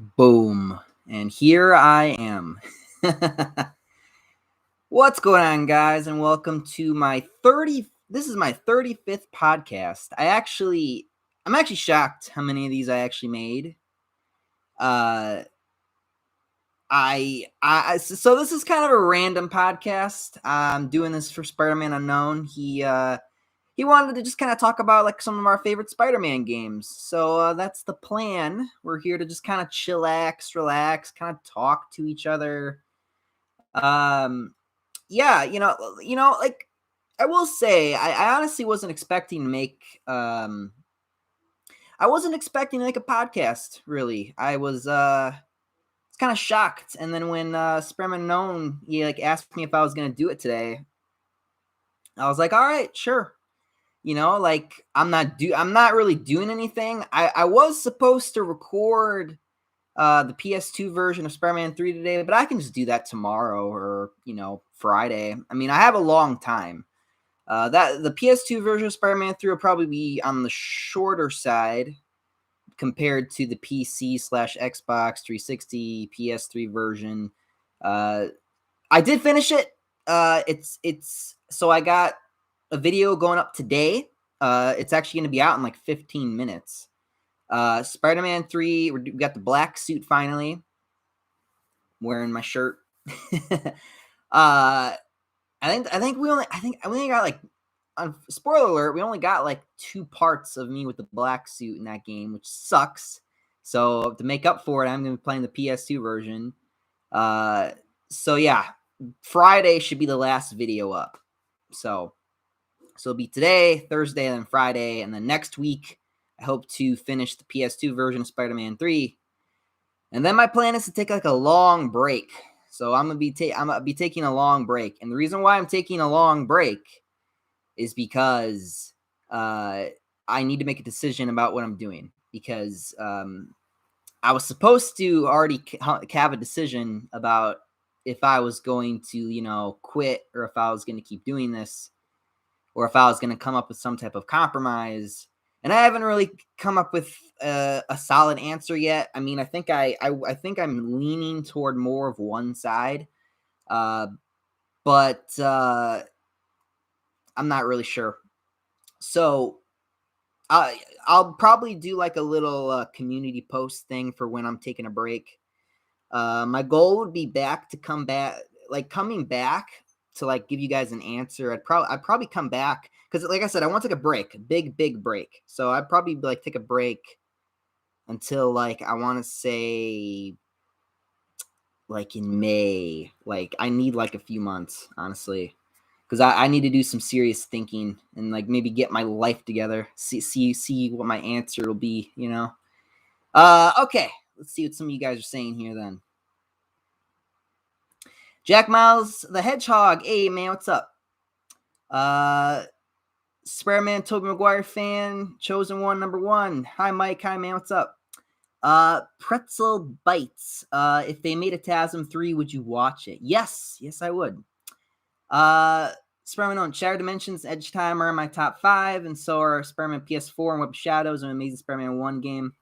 Boom. And here I am. What's going on, guys? And welcome to my 30 this is my 35th podcast. I'm actually shocked how many of these I actually made. Uh so this is kind of a random podcast. I'm doing this for Spider-Man Unknown. He wanted to just kind of talk about like some of our favorite Spider-Man games. So that's the plan. We're here to just kind of chillax, relax, kind of talk to each other. Yeah, like I will say, I honestly wasn't expecting to make I wasn't expecting to make a podcast, really. I was kind of shocked. And then when Spearman Known, he like asked me if I was gonna do it today, I was like, all right, sure. Like I'm not really doing anything. I was supposed to record the PS2 version of Spider-Man 3 today, but I can just do that tomorrow or, Friday. I mean, I have a long time. That the PS2 version of Spider-Man 3 will probably be on the shorter side compared to the PC/Xbox 360 PS3 version. I did finish it. It's so I got a video going up today. It's actually going to be out in like 15 minutes. Spider-Man 3, we got the black suit finally. I'm wearing my shirt. I think we only got like, spoiler alert, we only got like 2 parts of me with the black suit in that game, which sucks. So to make up for it, I'm going to be playing the PS2 version. So yeah, Friday should be the last video up. So it'll be today, Thursday, and then Friday, and then next week I hope to finish the PS2 version of Spider-Man 3. And then my plan is to take like a long break. So I'm gonna be taking a long break. And the reason why I'm taking a long break is because I need to make a decision about what I'm doing. Because I was supposed to already have a decision about if I was going to, quit, or if I was going to keep doing this, or if I was going to come up with some type of compromise. And I haven't really come up with a solid answer yet. I mean, I think I'm leaning toward more of one side, but I'm not really sure. So I'll probably do like a little community post thing for when I'm taking a break. My goal would be coming back to like give you guys an answer. I'd probably come back because, like I said, I want to take a break, big break. So I'd probably like take a break until like I want to say like in May. Like I need like a few months, honestly, because I need to do some serious thinking and like maybe get my life together. See what my answer will be. Okay. Let's see what some of you guys are saying here then. Jack Miles, the Hedgehog. Hey, man, what's up? Spider-Man, Tobey Maguire fan, Chosen One, number 1. Hi, Mike. Hi, man, what's up? Pretzel Bites. If they made a TASM 3, would you watch it? Yes, I would. Spider-Man on Shattered Dimensions, Edge Time are in my top 5, and so are Spider-Man PS4 and Web of Shadows and Amazing Spider-Man 1 game.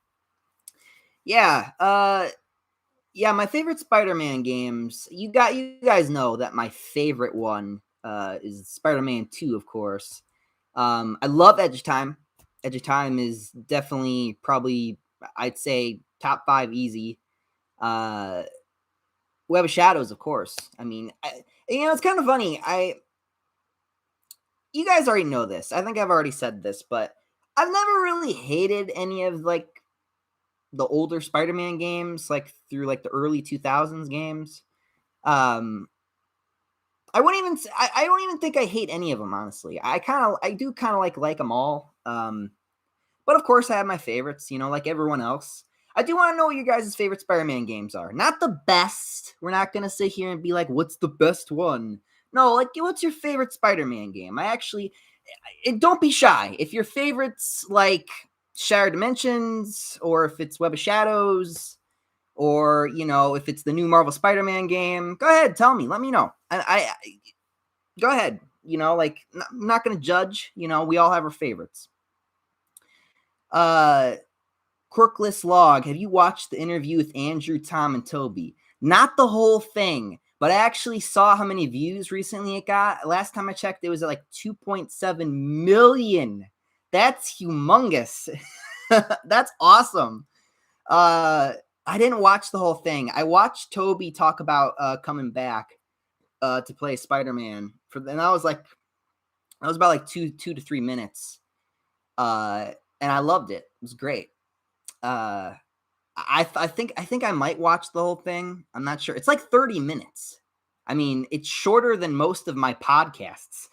Yeah, my favorite Spider-Man games. You guys know that my favorite one is Spider-Man 2, of course. I love Edge of Time. Edge of Time is definitely probably, I'd say, top 5 easy. Web of Shadows, of course. I mean, it's kind of funny. You guys already know this. I think I've already said this, but I've never really hated any of like the older Spider-Man games, like through like the early 2000s games. I don't even think I hate any of them, honestly. I do kind of like them all. But of course I have my favorites, like everyone else. I do want to know what your guys' favorite Spider-Man games are. Not the best. We're not going to sit here and be like, what's the best one? No, like, what's your favorite Spider-Man game? Don't be shy. If your favorite's like Shattered Dimensions, or if it's Web of Shadows, or if it's the new Marvel Spider-Man game, go ahead, tell me, let me know. I go ahead. Like, I'm not gonna judge. We all have our favorites. Quirkless Log, have you watched the interview with Andrew, Tom, and Toby? Not the whole thing, but I actually saw how many views recently it got. Last time I checked, it was at like 2.7 million. That's humongous. That's awesome. I didn't watch the whole thing. I watched Toby talk about coming back to play Spider-Man and I was about like two to 3 minutes. And I loved it. It was great. I think I might watch the whole thing. I'm not sure. It's like 30 minutes. I mean, it's shorter than most of my podcasts.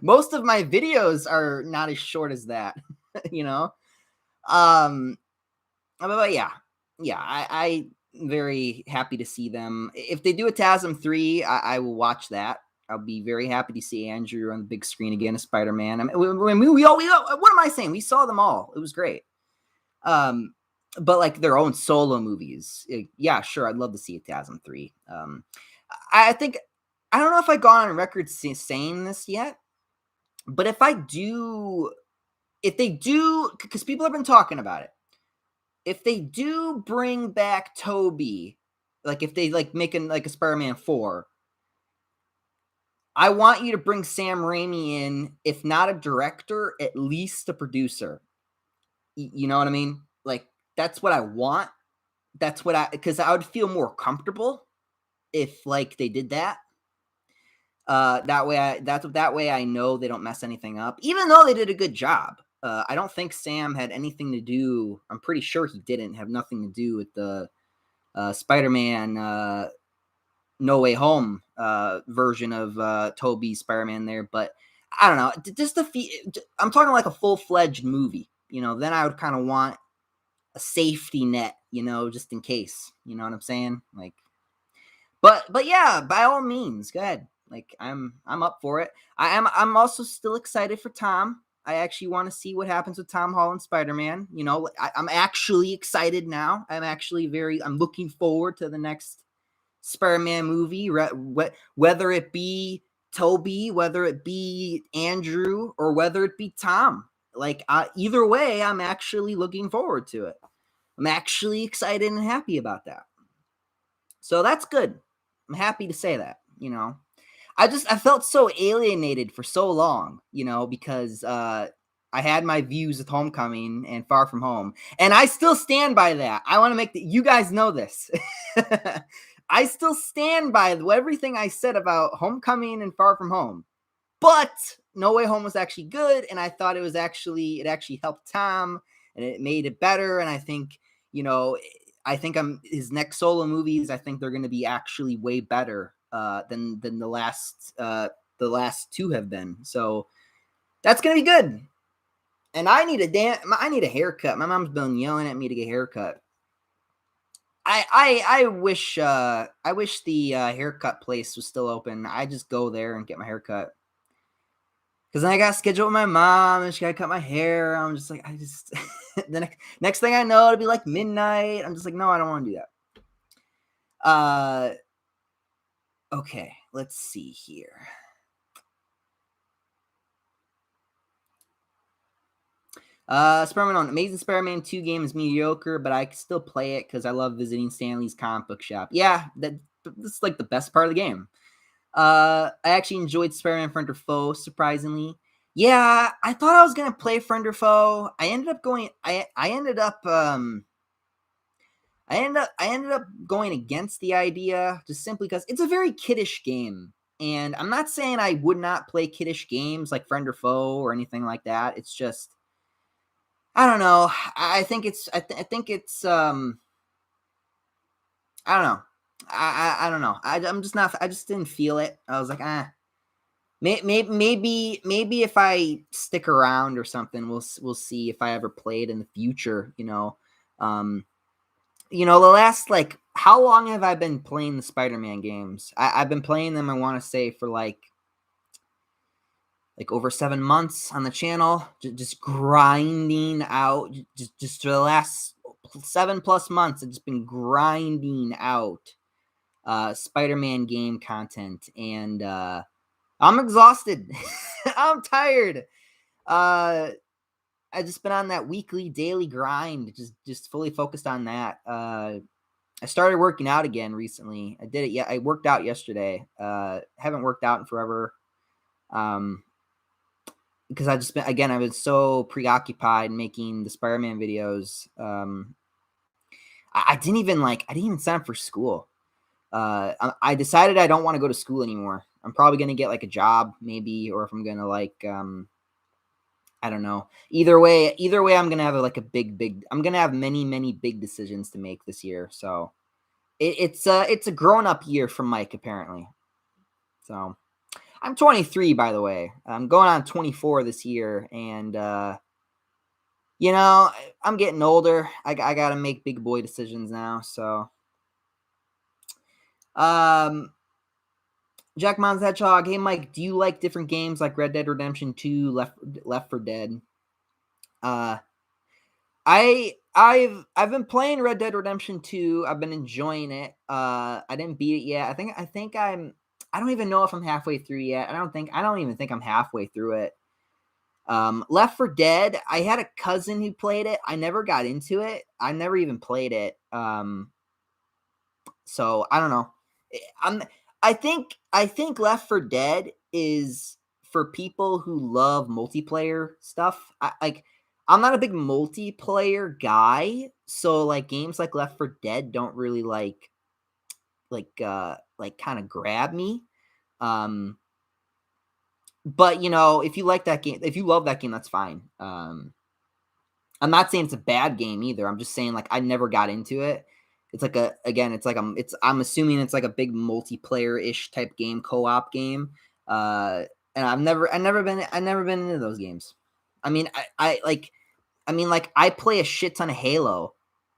Most of my videos are not as short as that, you know? But yeah, I very happy to see them. If they do a TASM 3, I will watch that. I'll be very happy to see Andrew on the big screen again as Spider-Man. I mean, we all, what am I saying? We saw them all. It was great. But like their own solo movies. Yeah, sure. I'd love to see a TASM 3. I think, I don't know if I've gone on record saying this yet, but if they do, because people have been talking about it, if they do bring back Toby, like if they like make like a Spider-Man 4, I want you to bring Sam Raimi in, if not a director, at least a producer. You know what I mean? Like, that's what I want. Because I would feel more comfortable if like they did that. That way I know they don't mess anything up, even though they did a good job. I don't think Sam had anything to do. I'm pretty sure he didn't have nothing to do with the Spider-Man No Way Home version of Tobey's Spider-Man there. But I don't know. Just I'm talking like a full-fledged movie. You know, then I would kind of want a safety net, you know, just in case. You know what I'm saying? Like, but yeah, by all means, go ahead. Like, I'm up for it. I'm also still excited for Tom. I actually want to see what happens with Tom Holland Spider-Man. You know, I'm actually excited now. I'm looking forward to the next Spider-Man movie, whether it be Toby, whether it be Andrew, or whether it be Tom. Like, either way, I'm actually looking forward to it. I'm actually excited and happy about that. So that's good. I'm happy to say that, you know. I felt so alienated for so long, you know, because I had my views with Homecoming and Far From Home, and I still stand by that. I want to you guys know this. I still stand by everything I said about Homecoming and Far From Home, but No Way Home was actually good, and I thought it actually helped Tom, and it made it better. And I think, you know, his next solo movies, I think they're going to be actually way better than the last two have been. So that's going to be good. And I need a haircut. My mom's been yelling at me to get a haircut. I wish the haircut place was still open. I just go there and get my haircut. Because then I got scheduled with my mom, and she got to cut my hair. I'm just like, the next thing I know, it'll be like midnight. I'm just like, no, I don't want to do that. Okay, let's see here. Spider-Man on Amazing Spider-Man 2 game is mediocre, but I can still play it because I love visiting Stanley's comic book shop. Yeah, that's like the best part of the game. I actually enjoyed Spider-Man Friend or Foe, surprisingly. Yeah, I thought I was gonna play Friend or Foe. I ended up going against the idea, just simply because it's a very kiddish game. And I'm not saying I would not play kiddish games like Friend or Foe or anything like that. It's just, I don't know. I think it's I don't know. I don't know. I'm just not. I just didn't feel it. I was like, maybe if I stick around or something, we'll see if I ever play it in the future. You know, the last, like, how long have I been playing the Spider-Man games? I've been playing them, I want to say, for like over 7 months on the channel, just grinding out, just for the last 7+ months. I've just been grinding out Spider-Man game content, and I'm exhausted. I'm tired. just been on that weekly, daily grind, just fully focused on that. I started working out again recently. I did it. Yeah, I worked out yesterday. Haven't worked out in forever. Because I just been, again, I was so preoccupied making the Spider-Man videos. I didn't even sign up for school. I decided I don't want to go to school anymore. I'm probably going to get like a job maybe, or if I'm going to I don't know. Either way, I'm going to have like I'm going to have many big decisions to make this year. So it's a grown up year for Mike, apparently. So I'm 23, by the way. I'm going on 24 this year. And, I'm getting older. I got to make big boy decisions now. So, Jack Mons Hedgehog. Hey, Mike, do you like different games like Red Dead Redemption 2, Left 4 Dead? I've been playing Red Dead Redemption 2. I've been enjoying it. I didn't beat it yet. I don't even know if I'm halfway through yet. I don't even think I'm halfway through it. Left 4 Dead, I had a cousin who played it. I never got into it. I never even played it. So I don't know. I think Left 4 Dead is for people who love multiplayer stuff. I'm not a big multiplayer guy, so like games like Left 4 Dead don't really like kind of grab me. But if you like that game, if you love that game, that's fine. I'm not saying it's a bad game either. I'm just saying like I never got into it. It's like I'm assuming it's like a big multiplayer-ish type game, co-op game. And I've never been into those games. I mean, I play a shit ton of Halo,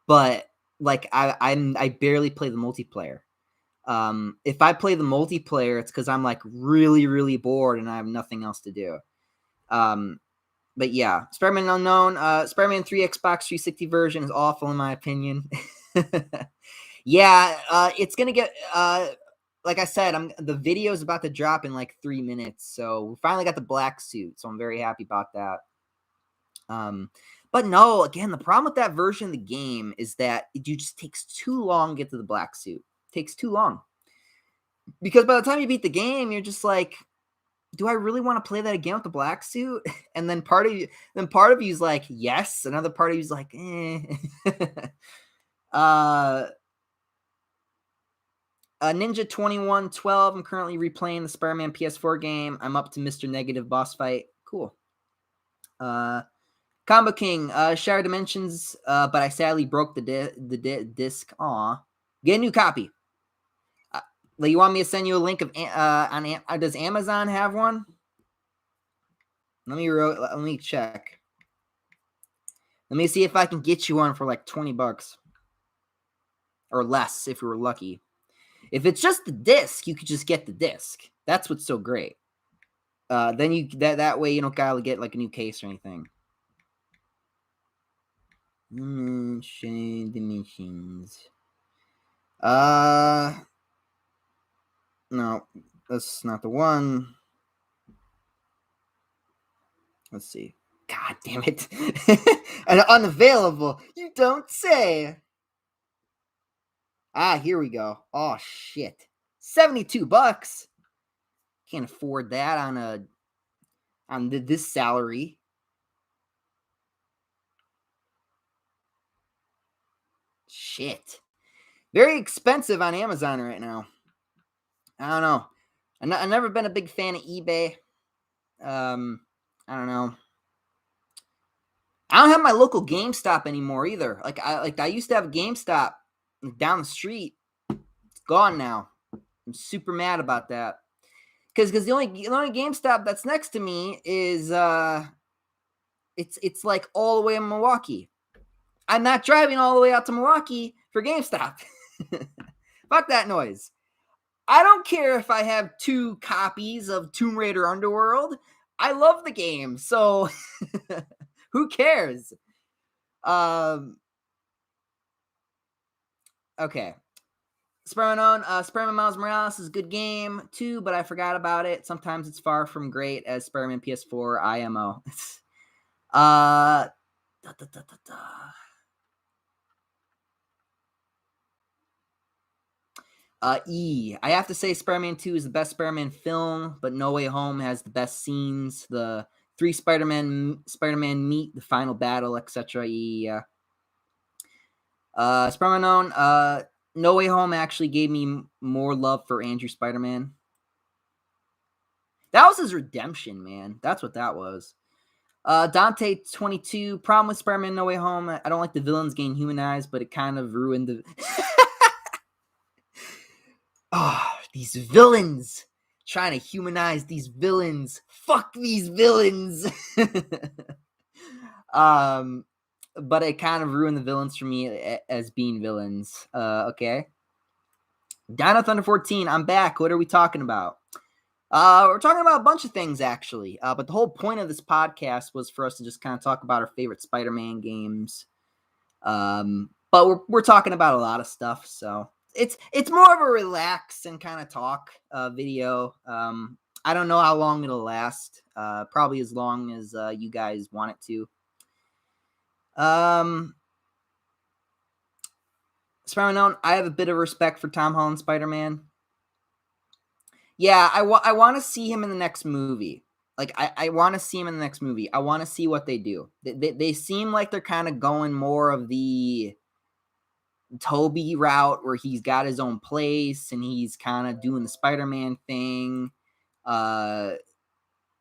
but like I barely play the multiplayer. If I play the multiplayer, it's because I'm like really bored and I have nothing else to do. But yeah, Spider-Man Unknown, Spider-Man 3 Xbox 360 version is awful in my opinion. Yeah, it's gonna get like I said, the video is about to drop in like 3 minutes, so we finally got the black suit, so I'm very happy about that. But no, again, the problem with that version of the game is that it just takes too long to get to the black suit. It takes too long. Because by the time you beat the game, you're just like, do I really want to play that again with the black suit? And then part of you is like, yes. Another part of you is like, eh. Ninja 2112. I'm currently replaying the Spider-Man PS4 game. I'm up to Mr. Negative boss fight. Cool. Combo King, Shattered Dimensions, but I sadly broke the disc. Aw. Get a new copy. You want me to send you a link of does Amazon have one? Let me check. Let me see if I can get you one for like $20 or less if we were lucky. If it's just the disc, you could just get the disc. That's what's so great. Then that way you don't gotta get like a new case or anything. Dimensions. No, that's not the one. Let's see. God damn it. And unavailable. You don't say. Here we go. Oh shit. $72. Can't afford that on this salary. Shit. Very expensive on Amazon right now. I don't know. I've never been a big fan of eBay. I don't know. I don't have my local GameStop anymore either. I used to have a GameStop down the street. It's gone now. I'm super mad about that. Because the only GameStop that's next to me is it's like all the way in Milwaukee. I'm not driving all the way out to Milwaukee for GameStop. Fuck that noise. I don't care if I have 2 copies of Tomb Raider Underworld. I love the game, so who cares? Okay. Spider-Man Miles Morales is a good game too, but I forgot about it. Sometimes it's far from great as Spider-Man PS4 IMO. Da, da, da, da, da. I have to say Spider-Man 2 is the best Spider-Man film, but No Way Home has the best scenes. The three Spider-Man meet, the final battle, etc. Spider-Man known. No Way Home actually gave me more love for Andrew Spider-Man. That was his redemption, man. That's what that was. Dante 22. Problem with Spider-Man No Way Home. I don't like the villains getting humanized, but it kind of ruined the. Oh, these villains. Trying to humanize these villains. Fuck these villains. But it kind of ruined the villains for me as being villains. Okay. Dino Thunder 14, I'm back. What are we talking about? We're talking about a bunch of things, actually. But the whole point of this podcast was for us to just kind of talk about our favorite Spider-Man games. But we're talking about a lot of stuff, so it's more of a relax and kind of talk video. I don't know how long it'll last. Probably as long as you guys want it to. Spider-Man known, I have a bit of respect for Tom Holland Spider-Man. Yeah, I want to see him in the next movie. Like, I want to see him in the next movie. I want to see what they do. They seem like they're kind of going more of the Toby route where he's got his own place and he's kind of doing the Spider-Man thing. I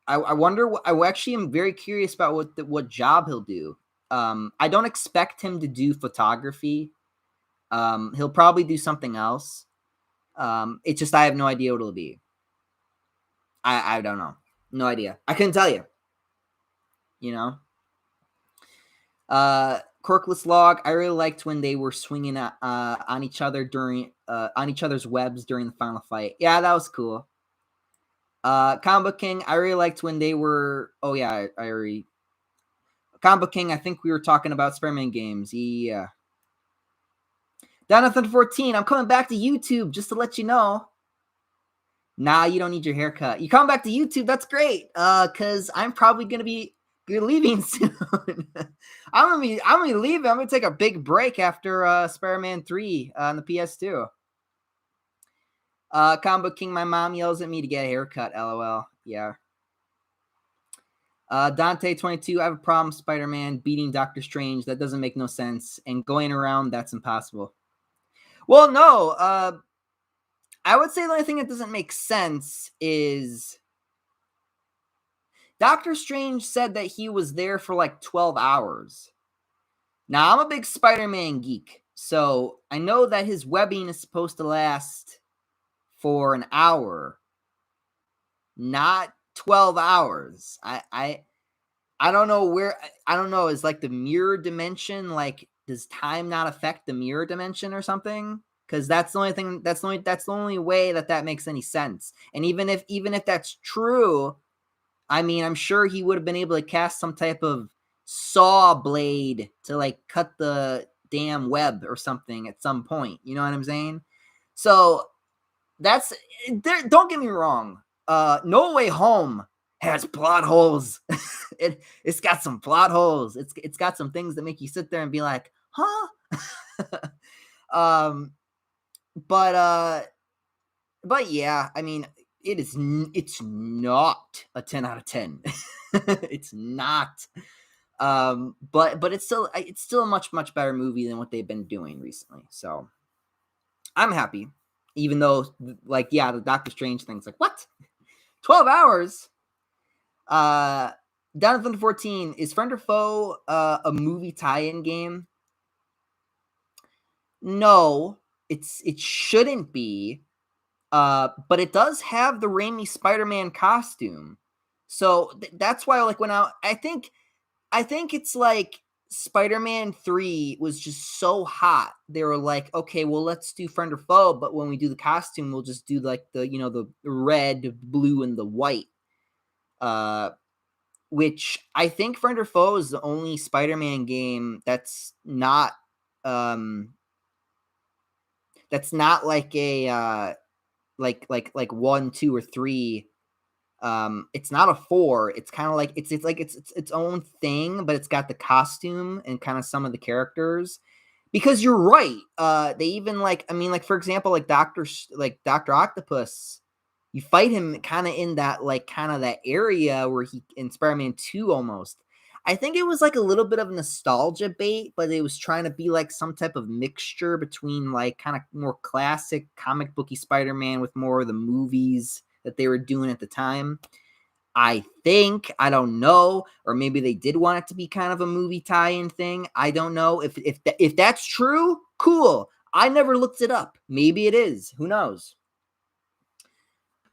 wonder. I actually am very curious about what job he'll do. I don't expect him to do photography. He'll probably do something else. It's just I have no idea what it'll be. I don't know. No idea. I couldn't tell you. You know? Corkless Log, I really liked when they were swinging on each other on each other's webs during the final fight. Yeah, that was cool. Combo King, I really liked when they were. Oh yeah, I already. Combo King, I think we were talking about Spider-Man games. Yeah. Down to 14, I'm coming back to YouTube just to let you know. Nah, you don't need your haircut. You come back to YouTube, that's great. Cause I'm probably gonna be leaving soon. I'm gonna be leaving. I'm gonna take a big break after Spider-Man 3 on the PS2. Combo King, my mom yells at me to get a haircut. LOL. Yeah. Dante 22, I have a problem. Spider-Man beating Doctor Strange. That doesn't make no sense. And going around, that's impossible. Well, no. I would say the only thing that doesn't make sense is Doctor Strange said that he was there for like 12 hours. Now, I'm a big Spider-Man geek, so I know that his webbing is supposed to last for an hour, not 12 hours. I don't know where. I don't know. Is like the mirror dimension, like, does time not affect the mirror dimension or something? Because that's the only thing. That's the only way that makes any sense. And even if that's true, I mean, I'm sure he would have been able to cast some type of saw blade to like cut the damn web or something at some point. You know what I'm saying? So that's there. Don't get me wrong. No Way Home has plot holes. It's got some plot holes. It's got some things that make you sit there and be like, huh? But yeah, I mean, it's not a 10 out of 10. It's not. But it's still a much better movie than what they've been doing recently. So I'm happy, even though, like, yeah, the Doctor Strange thing's like, what? 12 hours? Down to 14, is Friend or Foe a movie tie-in game? No, it shouldn't be. But it does have the Raimi Spider-Man costume. So that's why, like, when I think it's like Spider-Man 3 was just so hot. They were like, okay, well, let's do Friend or Foe, but when we do the costume, we'll just do like the red, blue, and the white. Which I think Friend or Foe is the only Spider-Man game that's not like a like 1, 2, or 3 It's not a 4. It's kind of like it's its own thing, but it's got the costume and kind of some of the characters. Because you're right. They even like for example, like Doctor Octopus, you fight him kind of in that kind of that area where he in Spider-Man 2 almost. I think it was like a little bit of nostalgia bait, but it was trying to be like some type of mixture between like kind of more classic comic booky Spider-Man with more of the movies that they were doing at the time. I think, I don't know, or maybe they did want it to be kind of a movie tie-in thing. I don't know if that's true. Cool. I never looked it up. Maybe it is. Who knows?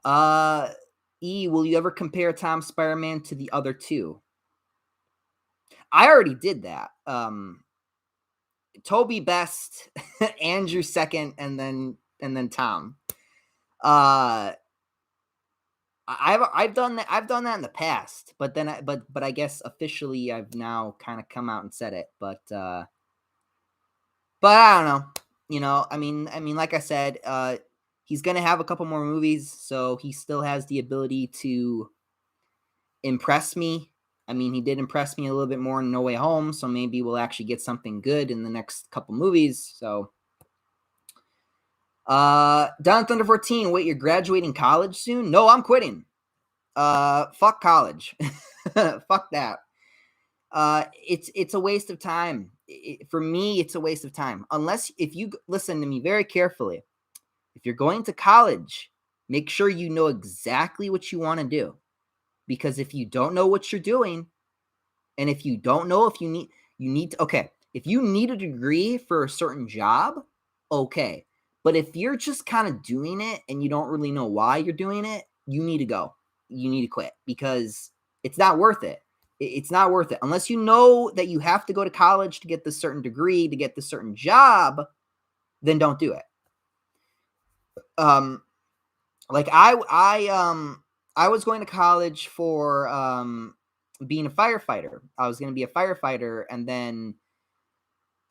Will you ever compare Tom Spider-Man to the other two? I already did that. Toby best, Andrew second, and then Tom. I've done that. I've done that in the past, but then I guess officially I've now kind of come out and said it. But I don't know. I mean, like I said, he's gonna have a couple more movies, so he still has the ability to impress me. I mean, he did impress me a little bit more in No Way Home, so maybe we'll actually get something good in the next couple movies. So, Don Thunder 14. Wait, you're graduating college soon? No, I'm quitting. Fuck college. Fuck that. It's a waste of time. For me, it's a waste of time. If you listen to me very carefully, if you're going to college, make sure you know exactly what you want to do. Because if you don't know what you're doing, and if you don't know if you need to, okay, if you need a degree for a certain job, okay. But if you're just kind of doing it and you don't really know why you're doing it, you need to go. You need to quit because it's not worth it. It's not worth it. Unless you know that you have to go to college to get this certain degree, to get this certain job, then don't do it. Like I was going to college for being a firefighter. I was going to be a firefighter, and then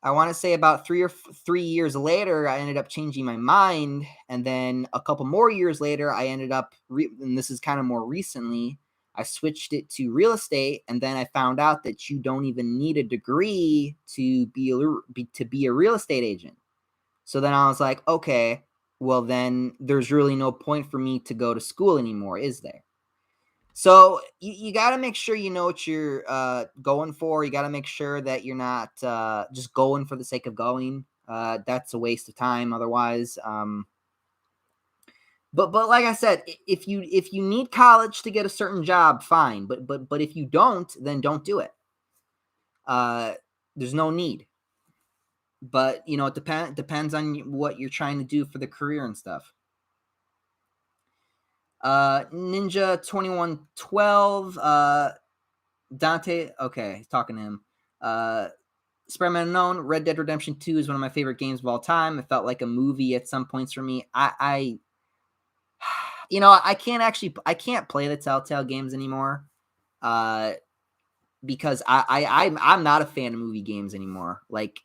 I want to say about 3 years later, I ended up changing my mind, and then a couple more years later, I ended up, and this is kind of more recently, I switched it to real estate, and then I found out that you don't even need a degree to be a real estate agent. So then I was like, okay, well then there's really no point for me to go to school anymore, is there? So you got to make sure you know what you're going for. You got to make sure that you're not just going for the sake of going. That's a waste of time otherwise. But like I said, if you need college to get a certain job, fine. But if you don't, then don't do it. There's no need. But it depends on what you're trying to do for the career and stuff. Ninja 2112, Dante. Okay, he's talking to him. Spider-Man Unknown, Red Dead Redemption 2 is one of my favorite games of all time. It felt like a movie at some points for me. I can't play the Telltale games anymore. Because I'm not a fan of movie games anymore. Like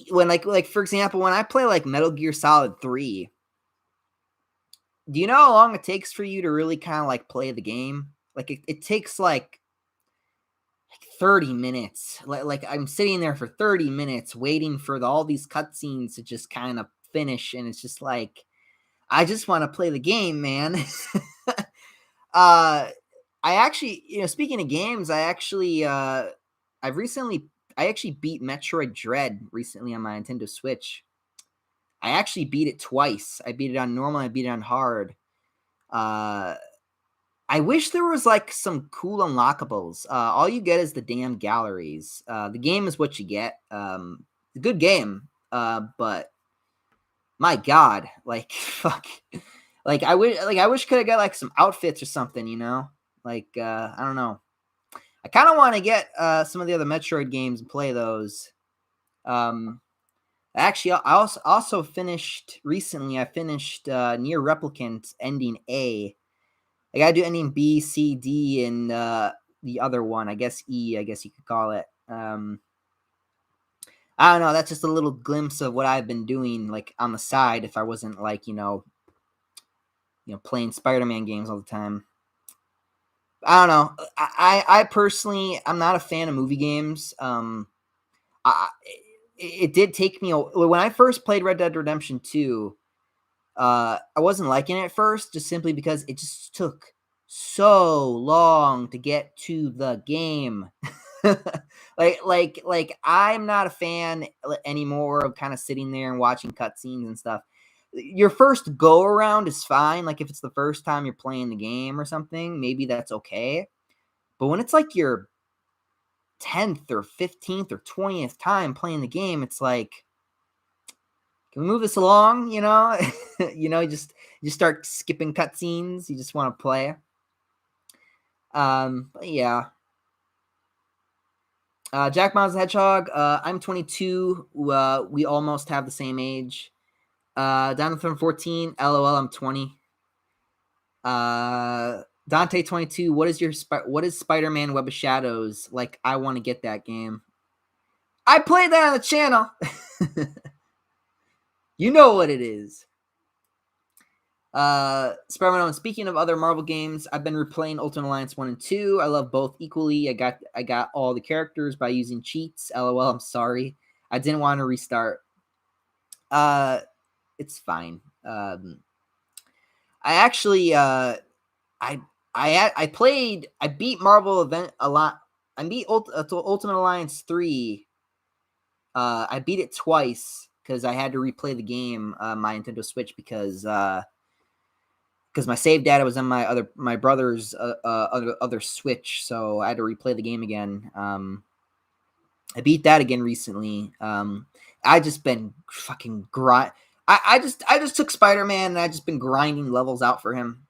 when for example, when I play like Metal Gear Solid 3, do you know how long it takes for you to really kind of like play the game? Like it takes like 30 minutes. Like I'm sitting there for 30 minutes waiting for all these cutscenes to just kind of finish, and it's just like I just want to play the game, man. I actually, speaking of games, I actually beat Metroid Dread recently on my Nintendo Switch. I actually beat it twice. I beat it on normal. I beat it on hard. I wish there was like some cool unlockables. All you get is the damn galleries. The game is what you get. A good game. But my God, like fuck. Like I wish could have got like some outfits or something, Like I don't know. I kind of want to get some of the other Metroid games and play those. Actually, I also finished recently. I finished Nier Replicant ending A. I gotta do ending B, C, D, and the other one. I guess E. I guess you could call it. I don't know. That's just a little glimpse of what I've been doing, like on the side. If I wasn't like playing Spider-Man games all the time. I don't know. I personally, I'm not a fan of movie games. I, it did take me when I first played Red Dead Redemption 2. I wasn't liking it at first, just simply because it just took so long to get to the game. like I'm not a fan anymore of kind of sitting there and watching cutscenes and stuff. Your first go around is fine. Like if it's the first time you're playing the game or something, maybe that's okay. But when it's like your 10th or 15th or 20th time playing the game, it's like, can we move this along? You start skipping cutscenes. You just want to play. But yeah. Jack Miles the Hedgehog. I'm 22. We almost have the same age. Down from 14. LOL. I'm 20. Dante 22. What is Spider-Man Web of Shadows? Like, I want to get that game. I played that on the channel. You know what it is. Spider-Man. Speaking of other Marvel games, I've been replaying Ultimate Alliance 1 and 2. I love both equally. I got all the characters by using cheats. LOL, I'm sorry. I didn't want to restart. It's fine. I actually I beat Marvel Event a lot. I beat Ultimate Alliance 3. I beat it twice because I had to replay the game my Nintendo Switch because my save data was on my brother's other Switch, so I had to replay the game again. I beat that again recently. I just been fucking grind. I just took Spider-Man and I just been grinding levels out for him.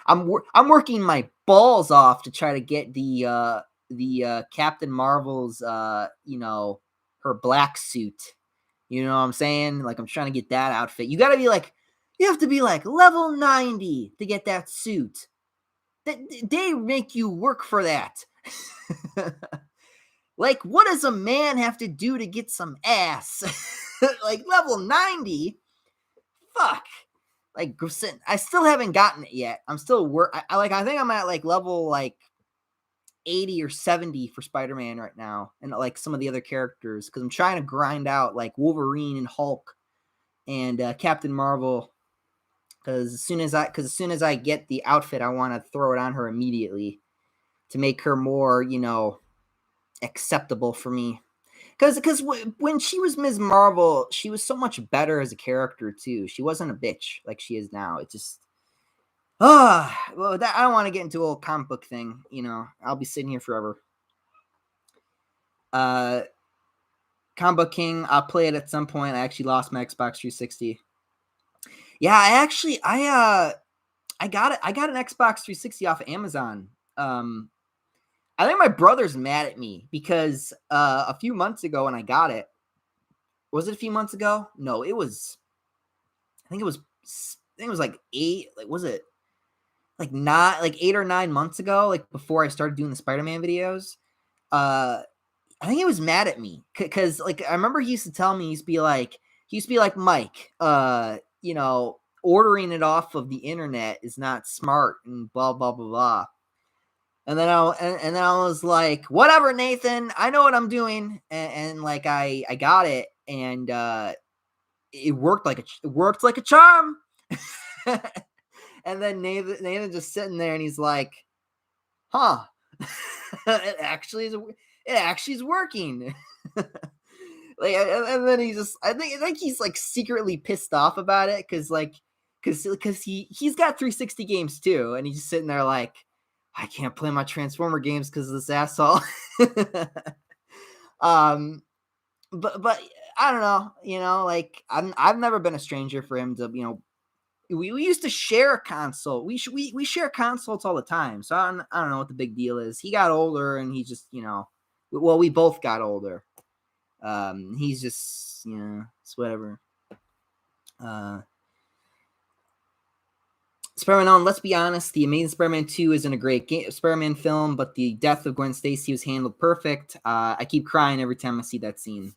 I'm working my balls off to try to get the Captain Marvel's her black suit. You know what I'm saying? Like I'm trying to get that outfit. You have to be like level 90 to get that suit. They make you work for that. Like, what does a man have to do to get some ass? Like level 90? Fuck. Like I still haven't gotten it yet. I'm still I think I'm at like level like 80 or 70 for Spider-Man right now, and like some of the other characters, because I'm trying to grind out like Wolverine and Hulk and Captain Marvel. Because as soon as I get the outfit, I want to throw it on her immediately to make her more, acceptable for me. Because when she was Ms. Marvel, she was so much better as a character too. She wasn't a bitch like she is now. It just I don't want to get into a whole comic book thing. I'll be sitting here forever. Combo King, I'll play it at some point. I actually lost my Xbox 360. Yeah, I got it. I got an Xbox 360 off of Amazon. I think my brother's mad at me because a few months ago when I got it, was it a few months ago? No, it was. I think it was like 8. Like, was it like not like 8 or 9 months ago? Like before I started doing the Spider-Man videos. I think he was mad at me because like I remember he used to tell me, he used to be like Mike, ordering it off of the internet is not smart and blah blah blah blah. And then I was like, whatever, Nathan, I know what I'm doing, and like I got it, and it worked like a charm. And then Nathan just sitting there, and he's like, huh. it actually is working. Like, and then I think he's like secretly pissed off about it because he's got 360 games too, and he's just sitting there like, I can't play my Transformer games because of this asshole. But I don't know, like I've never been a stranger for him to, we used to share a console. We share consoles all the time. So I don't know what the big deal is. He got older and he just, we both got older. He's just, it's whatever. Spider-Man, let's be honest, the Amazing Spider-Man 2 isn't a great Spider-Man film, but the death of Gwen Stacy was handled perfect. I keep crying every time I see that scene.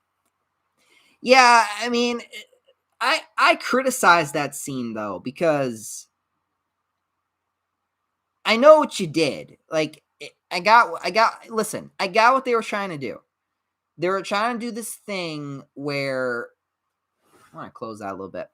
Yeah, I mean, I criticize that scene though because I know what you did. Like, listen, I got what they were trying to do. They were trying to do this thing where, I want to close out a little bit.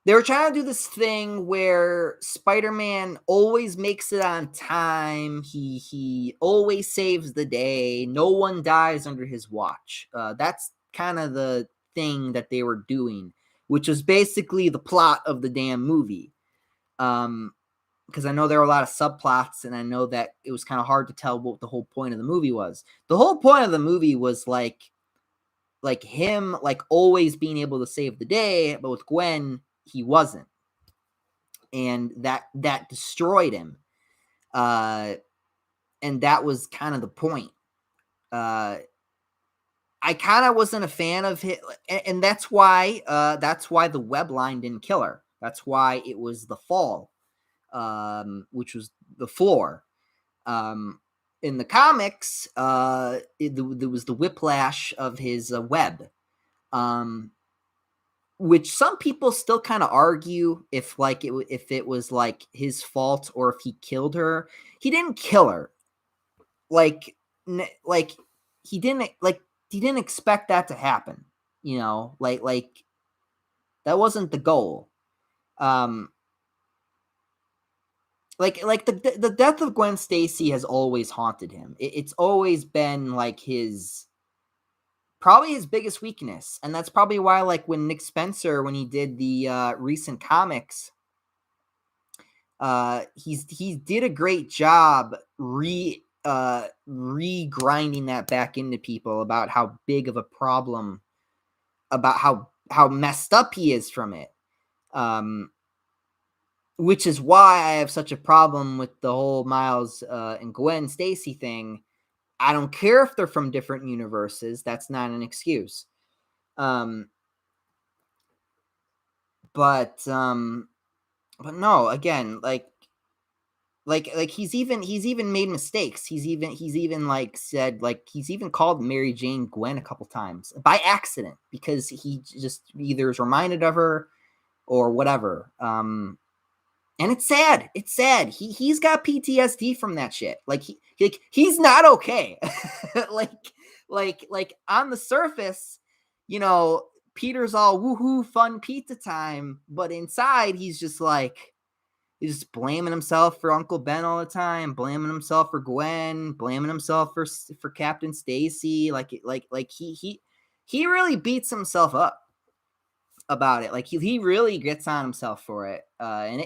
They were trying to do this thing where Spider-Man always makes it on time. He always saves the day. No one dies under his watch. That's kind of the thing that they were doing, which was basically the plot of the damn movie. Because I know there were a lot of subplots, and I know that it was kind of hard to tell what the whole point of the movie was. The whole point of the movie was like him like always being able to save the day, but with Gwen, he wasn't. And that destroyed him. And that was kind of the point. I kind of wasn't a fan of it, and that's why the web line didn't kill her. That's why it was the fall, which was the floor. In the comics, there was the whiplash of his web, which some people still kind of argue if it was like his fault or if he killed her. He didn't kill her. Like he didn't expect that to happen. You know, like that wasn't the goal. Like the death of Gwen Stacy has always haunted him. It's always been like probably his biggest weakness, and that's probably why, like, when Nick Spencer, when he did the recent comics, he did a great job re-grinding that back into people about how big of a problem, about how messed up he is from it. Which is why I have such a problem with the whole Miles and Gwen Stacy thing. I don't care if they're from different universes. That's not an excuse. But no, again, like he's even made mistakes. He's even like said, like, he's even called Mary Jane Gwen a couple times by accident because he just either is reminded of her or whatever. And it's sad. It's sad. He's got PTSD from that shit. Like he's not okay. like on the surface, you know, Peter's all woohoo fun pizza time, but inside he's just blaming himself for Uncle Ben all the time, blaming himself for Gwen, blaming himself for Captain Stacy. Like he really beats himself up about it. Like he really gets on himself for it. And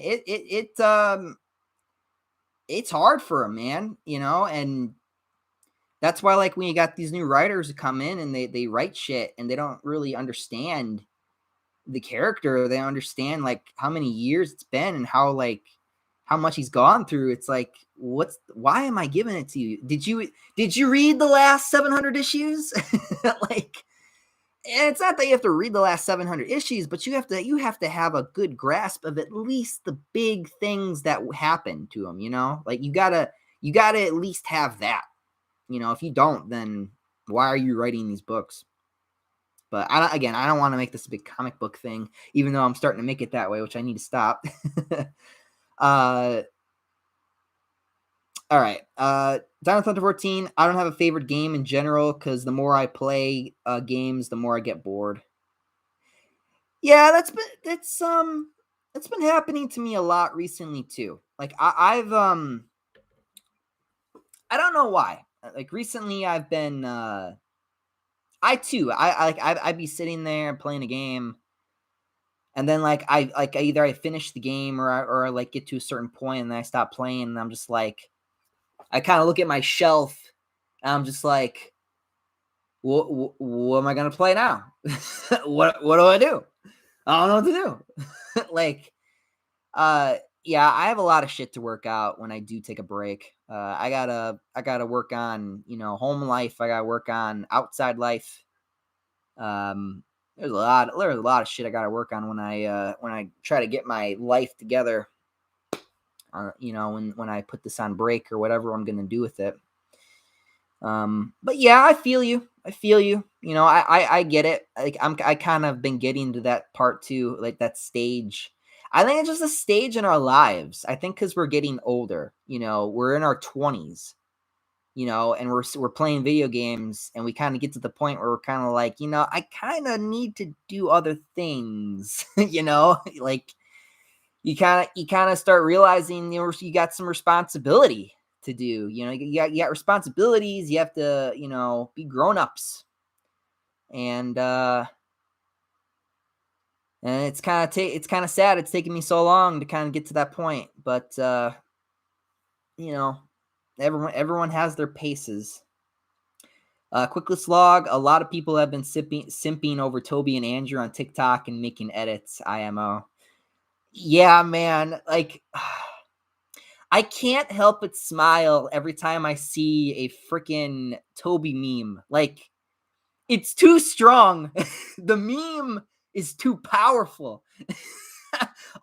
it's hard for him, man, you know, and that's why, like, when you got these new writers who come in and they write shit and they don't really understand the character, they understand like how many years it's been and how much he's gone through. It's like, why am I giving it to you? Did you read the last 700 issues? Like, and it's not that you have to read the last 700 issues, but you have to have a good grasp of at least the big things that happened to him, you know? Like, you gotta at least have that. You know, if you don't, then why are you writing these books? But I don't want to make this a big comic book thing, even though I'm starting to make it that way, which I need to stop. All right. Final Fantasy 14. I don't have a favorite game in general because the more I play games, the more I get bored. Yeah, that's been happening to me a lot recently too. Like I don't know why. Like recently, I've been I'd be sitting there playing a game, and then either I finish the game or I like get to a certain point and then I stop playing, and I'm just like, I kind of look at my shelf and I'm just like, what am I gonna play now? what do I do? I don't know what to do. Like, yeah, I have a lot of shit to work out when I do take a break. I gotta work on, you know, home life. I gotta work on outside life. There's a lot of shit I gotta work on when I try to get my life together. You know, when I put this on break or whatever I'm gonna do with it. But yeah, I feel you. You know, I get it. Like I kind of been getting to that part too, like that stage. I think it's just a stage in our lives. I think because we're getting older, we're in our 20s, and we're playing video games, and we kind of get to the point where we're kind of like, I kind of need to do other things, like you kind of start realizing you got some responsibility to do. You got responsibilities. You have to be grown-ups, and it's kind of sad it's taking me so long to kind of get to that point, but you know everyone has their paces. Quickless log, a lot of people have been simping over Toby and Andrew on TikTok and making edits. IMO. Yeah, man, like I can't help but smile every time I see a freaking Toby meme. Like, it's too strong. The meme is too powerful.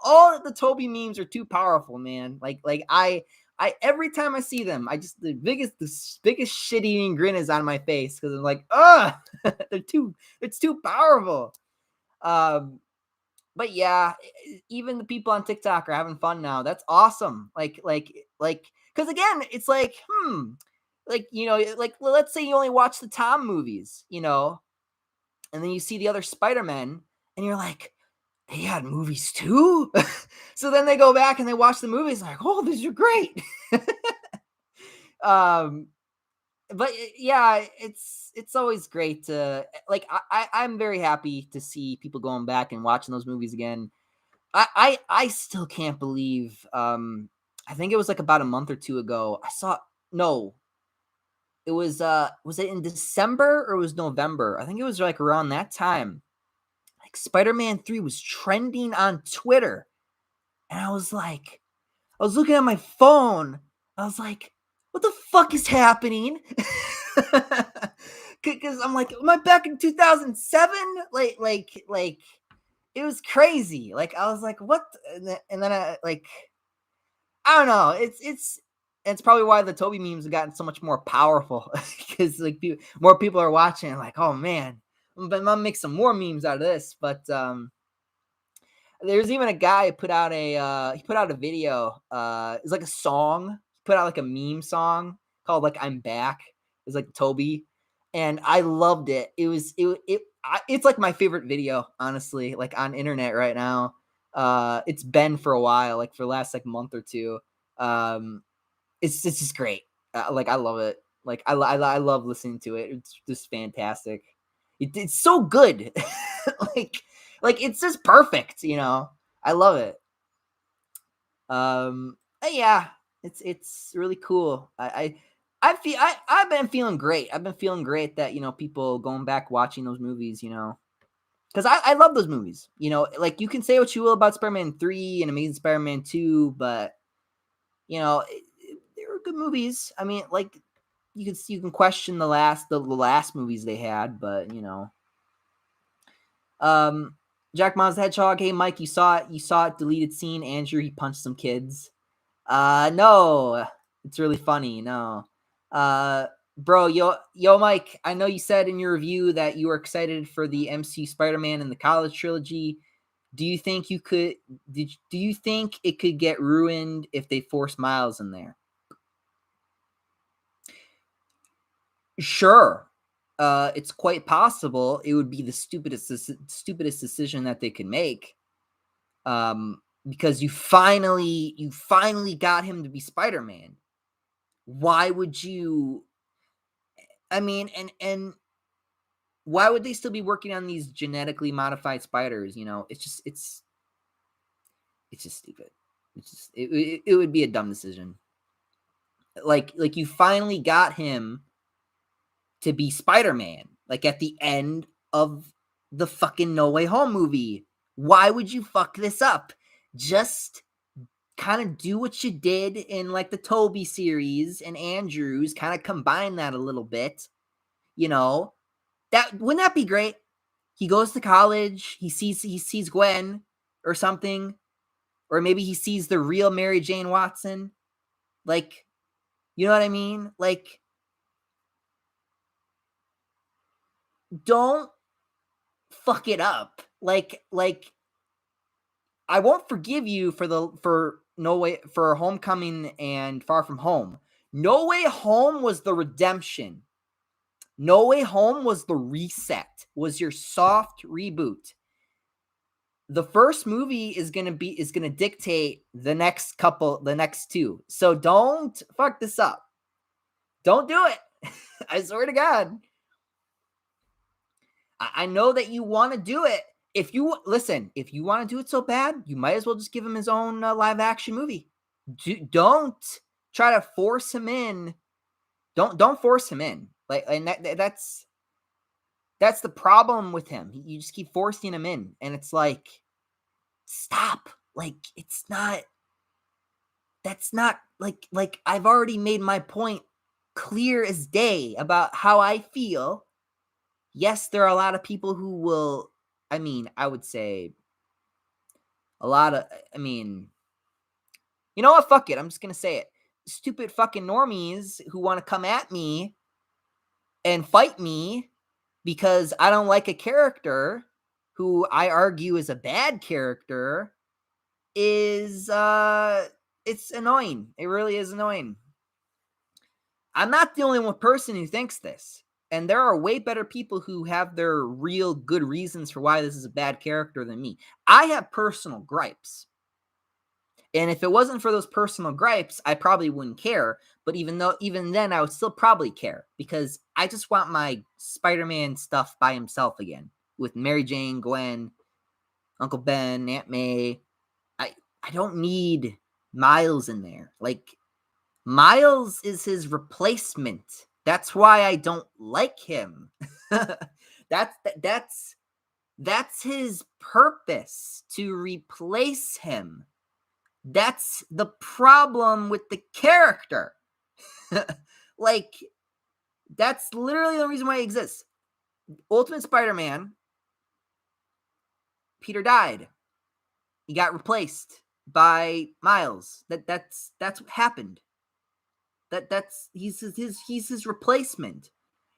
All of the Toby memes are too powerful, man. Like I every time I see them, the biggest shit-eating grin is on my face because I'm like, it's too powerful. But yeah, even the people on TikTok are having fun now. That's awesome. Because again, it's like, like let's say you only watch the Tom movies, and then you see the other Spider-Men, and you're like, they had movies too. So then they go back and they watch the movies, and like, oh, these are great. But yeah, it's always great to like. I'm very happy to see people going back and watching those movies again. I still can't believe. I think it was like about a month or two ago. No, it was it in December or it was November? I think it was like around that time. Like Spider-Man 3 was trending on Twitter, and I was looking at my phone. I was like, what the fuck is happening? Because I'm like, am I back in 2007? Like it was crazy. Like I was like, what? And then I don't know. It's probably why the Toby memes have gotten so much more powerful because like more people are watching. Like, oh man, I'm gonna make some more memes out of this. But there's even a guy who put out a video. It's like a song. He put out like a meme song called like "I'm Back." It's like Toby, and I loved it. It's like my favorite video, honestly. Like on internet right now, it's been for a while, like for the last like month or two. It's just great. Like I love it. Like I love listening to it. It's just fantastic. It's so good. like it's just perfect. I love it. Yeah, it's really cool. I've been feeling great. I've been feeling great that people going back watching those movies. Because I love those movies. Like you can say what you will about Spider-Man 3 and Amazing Spider-Man 2, but they were good movies. I mean, like you can question the last movies they had, but Jack Ma's the Hedgehog. Hey Mike, you saw it deleted scene. Andrew, he punched some kids. No, it's really funny. No, bro, yo, Mike. I know you said in your review that you were excited for the MCU Spider-Man and the college trilogy. Do you think do you think it could get ruined if they force Miles in there? Sure. It's quite possible it would be the stupidest decision that they could make. Because you finally got him to be Spider-Man. Why would you? I mean, and why would they still be working on these genetically modified spiders? It's just stupid. It would be a dumb decision. Like you finally got him to be Spider-Man, like at the end of the fucking No Way Home movie. Why would you fuck this up? Just kind of do what you did in like the Toby series and Andrews, kind of combine that a little bit. That wouldn't that be great? He goes to college, he sees Gwen or something, or maybe he sees the real Mary Jane Watson. Like, you know what I mean? Like, don't fuck it up. Like I won't forgive you for Homecoming and Far From Home. No Way Home was the redemption. No Way Home was the reset, was your soft reboot. The first movie is gonna dictate the next two. So don't fuck this up. Don't do it. I swear to God. I know that you want to do it. If you want to do it so bad, you might as well just give him his own live action movie. Don't try to force him in. Don't force him in. That's the problem with him. You just keep forcing him in, and it's like, stop. That's not I've already made my point clear as day about how I feel. Yes, there are a lot of people who will, I would say a lot of, you know what? Fuck it. I'm just going to say it. Stupid fucking normies who want to come at me and fight me because I don't like a character who I argue is a bad character is, it's annoying. It really is annoying. I'm not the only one person who thinks this. And there are way better people who have their real good reasons for why this is a bad character than me. I have personal gripes. And if it wasn't for those personal gripes, I probably wouldn't care. But even then, I would still probably care because I just want my Spider-Man stuff by himself again with Mary Jane, Gwen, Uncle Ben, Aunt May. I don't need Miles in there. Miles is his replacement. That's why I don't like him. That's his purpose, to replace him. That's the problem with the character. That's literally the reason why he exists. Ultimate Spider-Man, Peter died. He got replaced by Miles. That's what happened. He's his replacement.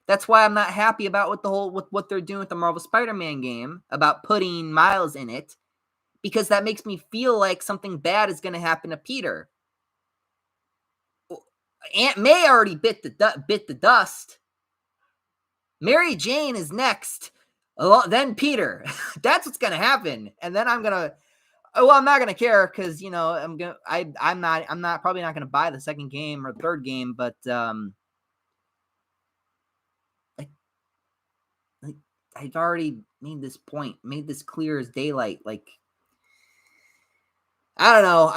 That's why I'm not happy about what they're doing with the Marvel Spider-Man game about putting Miles in it, because that makes me feel like something bad is going to happen to Peter. Aunt May already bit the dust. Mary Jane is next. Then Peter. That's what's going to happen, and then I'm not gonna care because I'm probably not gonna buy the second game or third game, but I've already made this point, made this clear as daylight. I don't know.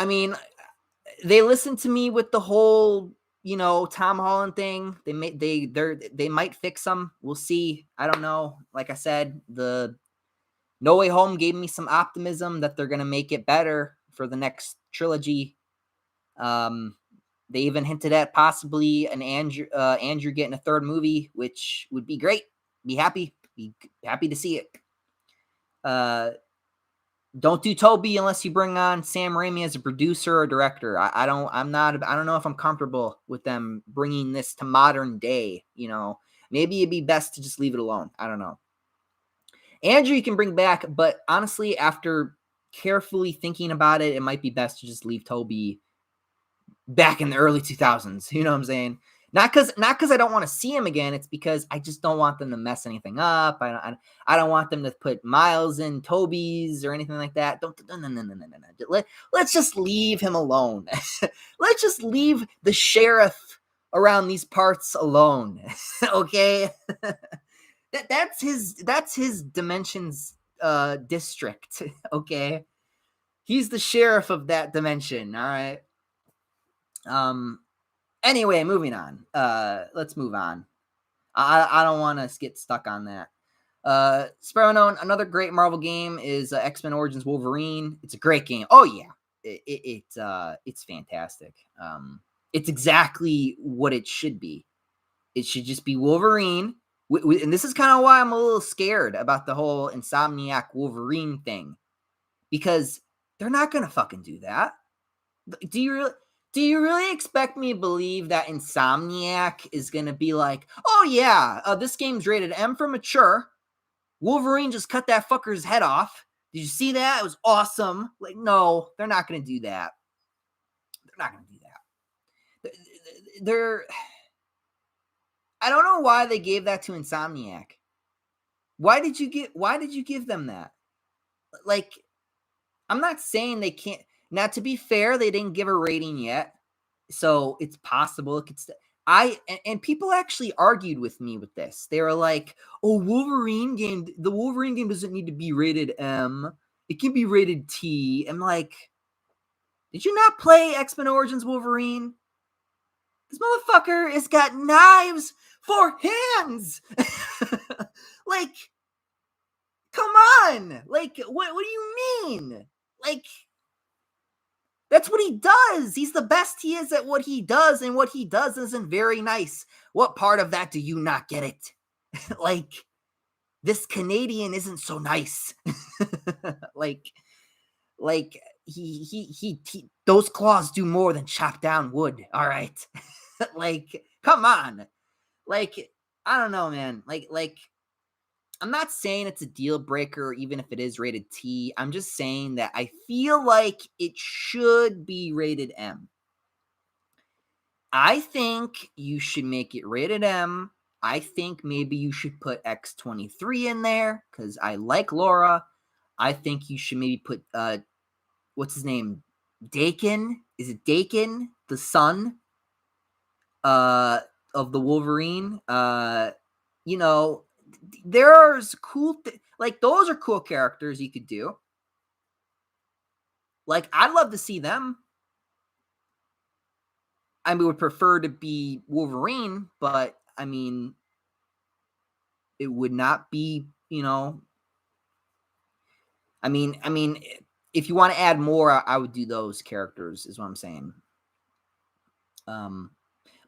They listened to me with the whole Tom Holland thing. They might fix them. We'll see. I don't know. Like I said, the No Way Home gave me some optimism that they're going to make it better for the next trilogy. They even hinted at possibly an Andrew getting a third movie, which would be great. Be happy to see it. Don't do Toby unless you bring on Sam Raimi as a producer or director. I don't know if I'm comfortable with them bringing this to modern day. Maybe it'd be best to just leave it alone. I don't know. Andrew you can bring back, but honestly, after carefully thinking about it, it might be best to just leave Toby back in the early 2000s. You know what I'm saying? Not because I don't want to see him again. It's because I just don't want them to mess anything up. I don't want them to put Miles in Toby's or anything like that. No. Let's just leave him alone. Let's just leave the sheriff around these parts alone. Okay? That's his Dimensions district. Okay, he's the sheriff of that dimension. All right. Anyway, moving on. Let's move on. I don't want to get stuck on that. Sparrow, another great Marvel game is X-Men Origins Wolverine. It's a great game. Oh yeah, it's fantastic. It's exactly what it should be. It should just be Wolverine. And this is kind of why I'm a little scared about the whole Insomniac Wolverine thing, because they're not going to fucking do that. Do you really expect me to believe that Insomniac is going to be like, oh yeah, this game's rated M for mature. Wolverine just cut that fucker's head off. Did you see that? It was awesome. Like, no, they're not going to do that. They're not going to do that. They're I don't know why they gave that to Insomniac. Why did you give them that? Like, I'm not saying they can't. Now, to be fair, they didn't give a rating yet, so it's possible it could. And people actually argued with me with this. They were like, "Oh, the Wolverine game doesn't need to be rated M. It can be rated T." I'm like, did you not play X-Men Origins Wolverine? This motherfucker has got knives for hands. Like, come on. Like, what do you mean? Like, that's what he does. He's the best he is at what he does, and what he does isn't very nice. What part of that do you not get it? Like, this Canadian isn't so nice. like he those claws do more than chop down wood. All right. Like, come on. Like, I don't know, man. Like I'm not saying it's a deal breaker, even if it is rated T. I'm just saying that I feel like it should be rated M. I think you should make it rated M. I think maybe you should put X-23 in there because I like Laura. I think you should maybe put what's his name? Dakin? Is it Dakin? The son of the Wolverine? You know, there's cool like those are cool characters you could do. Like, I'd love to see them. I would prefer to be Wolverine, but I mean, it would not be, you know. I mean, if you want to add more, I would do those characters, is what I'm saying.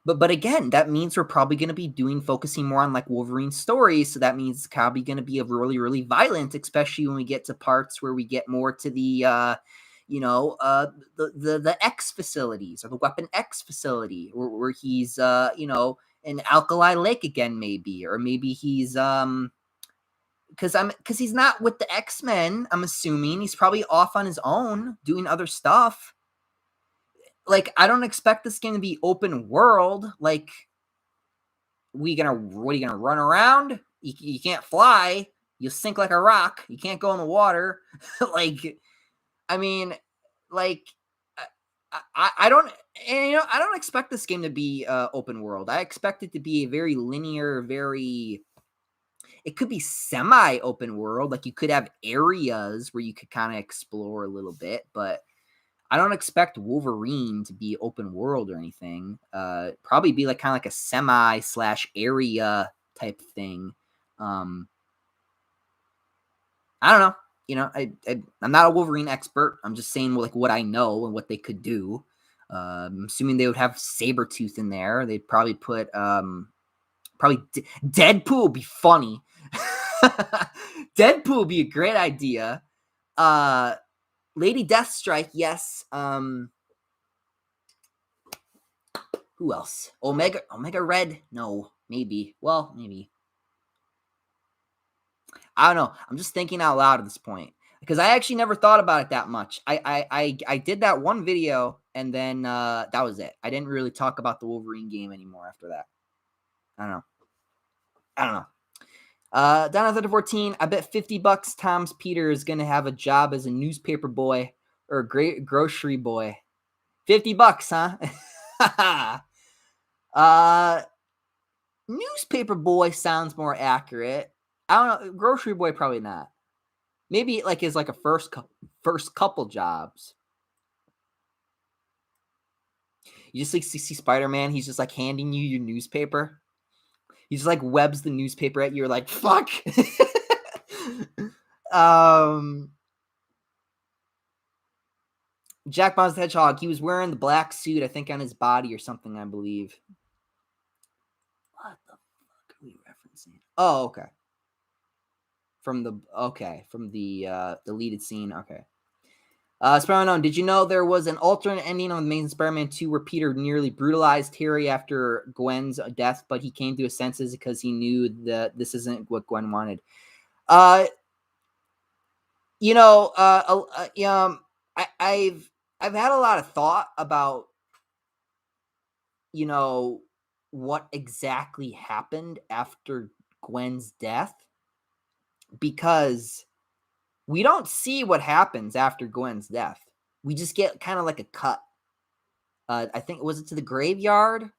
But again, that means we're probably going to be focusing more on like Wolverine stories. So that means it's probably going to be really, really violent, especially when we get to parts where we get more to the, the X facilities or the Weapon X facility where he's, in Alkali Lake again, maybe, or maybe he's, because he's not with the X-Men. I'm assuming he's probably off on his own doing other stuff. Like, I don't expect this game to be open world. Like, what are you gonna run around? You can't fly. You'll sink like a rock. You can't go in the water. Like, I mean, like, I don't, and I don't expect this game to be open world. I expect it to be a very linear, it could be semi-open world. Like, you could have areas where you could kind of explore a little bit, but I don't expect Wolverine to be open world or anything. Probably be like kind of like a semi/area type thing. I don't know. I'm not a Wolverine expert. I'm just saying like what I know and what they could do. I'm assuming they would have Sabretooth in there. They'd probably put Deadpool would be funny. Deadpool would be a great idea. Lady Deathstrike, yes. Who else? Omega Red? No, maybe. Well, maybe. I don't know. I'm just thinking out loud at this point because I actually never thought about it that much. I did that one video and then that was it. I didn't really talk about the Wolverine game anymore after that. I don't know. Down at 14, I bet $50 Tom's Peter is going to have a job as a newspaper boy or a great grocery boy. $50, huh? Newspaper boy sounds more accurate. I don't know. Grocery boy, probably not. Maybe like is like a first couple jobs. You just like see Spider-Man. He's just like handing you your newspaper. He just like webs the newspaper at you. You're like, fuck. Jack Bob's the Hedgehog. He was wearing the black suit, I think, on his body or something, I believe. What the fuck are we referencing? Oh, okay. From the deleted scene. Okay. Spider-Man Unknown, did you know there was an alternate ending on Amazing Spider-Man 2 where Peter nearly brutalized Harry after Gwen's death, but he came to his senses because he knew that this isn't what Gwen wanted? You know, I've had a lot of thought about, you know, what exactly happened after Gwen's death, because we don't see what happens after Gwen's death. We just get kind of like a cut. I think, was it to the graveyard,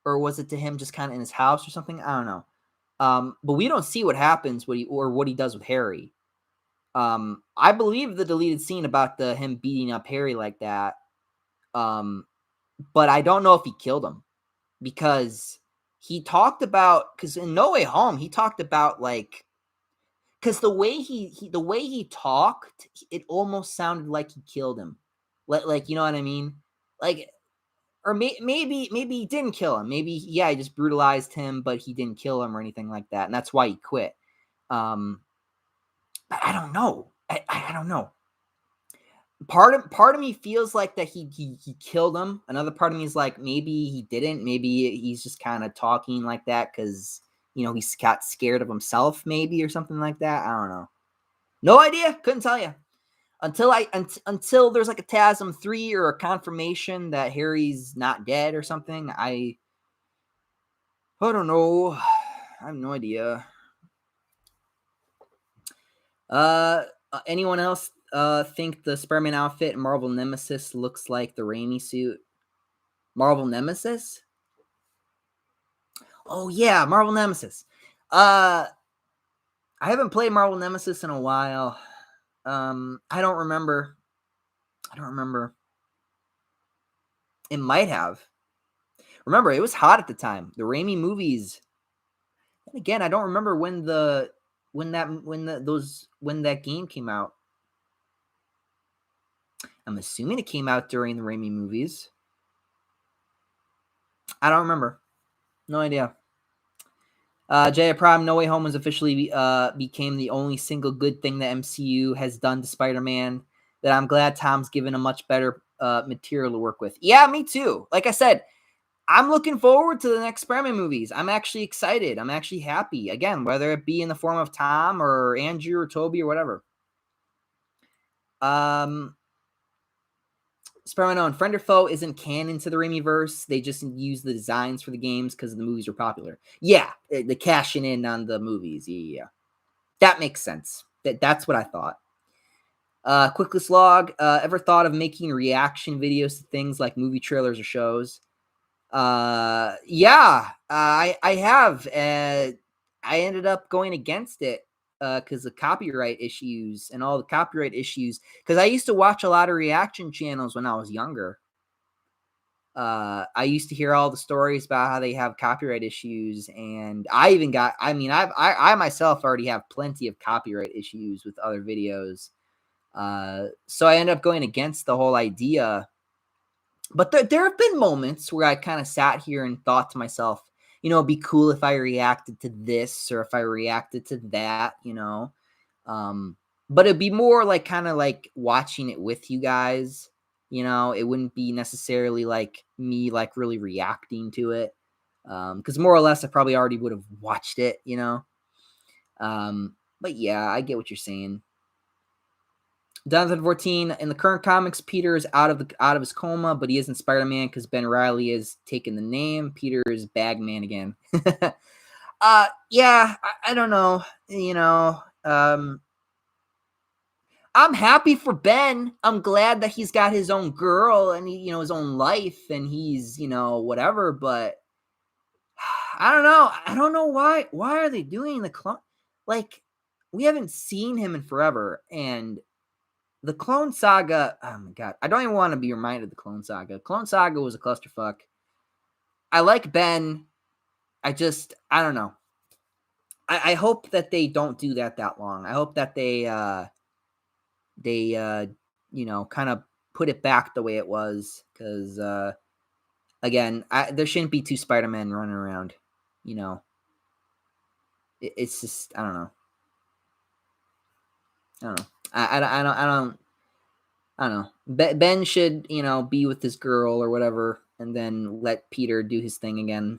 or was it to him just kind of in his house or something? I don't know. But we don't see what happens what he does with Harry. I believe the deleted scene about him beating up Harry like that. But I don't know if he killed him, because he talked about, because in No Way Home he talked about, like, because the way he talked, it almost sounded like he killed him, like, you know what I mean, like, or maybe he didn't kill him, maybe, yeah, he just brutalized him, but he didn't kill him or anything like that, and that's why he quit. But I don't know. I don't know. Part of me feels like that he killed him. Another part of me is like, maybe he didn't. Maybe he's just kind of talking like that because, he got scared of himself, maybe, or something like that. I don't know. No idea. Couldn't tell you until there's like a TASM 3 or a confirmation that Harry's not dead or something. I don't know. I have no idea. Anyone else think the Spider-Man outfit in Marvel Nemesis looks like the Raimi suit? Marvel Nemesis? Oh yeah, Marvel Nemesis. I haven't played Marvel Nemesis in a while. I don't remember. It might have. Remember, it was hot at the time. The Raimi movies. And again, I don't remember when that game came out. I'm assuming it came out during the Raimi movies. I don't remember. No idea. Jay Prime, No Way Home was officially became the only single good thing the MCU has done to Spider-Man. That I'm glad Tom's given a much better material to work with. Yeah, me too. Like I said, I'm looking forward to the next Spider-Man movies. I'm actually excited. I'm actually happy. Again, whether it be in the form of Tom or Andrew or Toby or whatever. Spider-Man on Friend or Foe isn't canon to the Raimiverse. They just use the designs for the games because the movies are popular. Yeah, the cashing in on the movies. Yeah. That makes sense. That's what I thought. Quickless Log, ever thought of making reaction videos to things like movie trailers or shows? Yeah, I have. I ended up going against it because of copyright issues and all the copyright issues. Because I used to watch a lot of reaction channels when I was younger. I used to hear all the stories about how they have copyright issues, and I even got. I mean, I myself already have plenty of copyright issues with other videos. So I ended up going against the whole idea. But there have been moments where I kind of sat here and thought to myself, it'd be cool if I reacted to this or if I reacted to that, But it'd be more like kind of like watching it with you guys, It wouldn't be necessarily like me like really reacting to it. Because more or less I probably already would have watched it, But yeah, I get what you're saying. Jonathan 14, in the current comics, Peter is out of his coma, but he isn't Spider-Man because Ben Reilly has taken the name. Peter is Bagman again. Yeah, I don't know. I'm happy for Ben. I'm glad that he's got his own girl and his own life, and he's whatever. But I don't know. I don't know why. Why are they doing the clone? Like, we haven't seen him in forever, and the Clone Saga, oh my god, I don't even want to be reminded of the Clone Saga. Clone Saga was a clusterfuck. I like Ben. I don't know. I hope that they don't do that long. I hope that they kind of put it back the way it was. Because, again, there shouldn't be two Spider-Men running around. It's just, I don't know. I don't know. Ben should, be with this girl or whatever, and then let Peter do his thing again.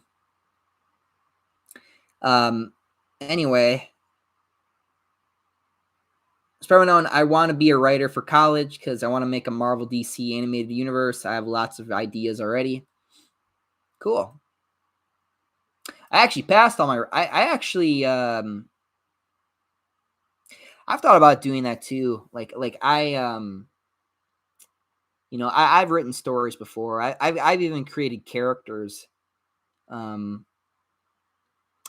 Anyway, Spermanon, I want to be a writer for college because I want to make a Marvel DC animated universe. I have lots of ideas already. Cool. I actually passed all my. I actually I've thought about doing that too. Like I I've written stories before. I've even created characters. Um,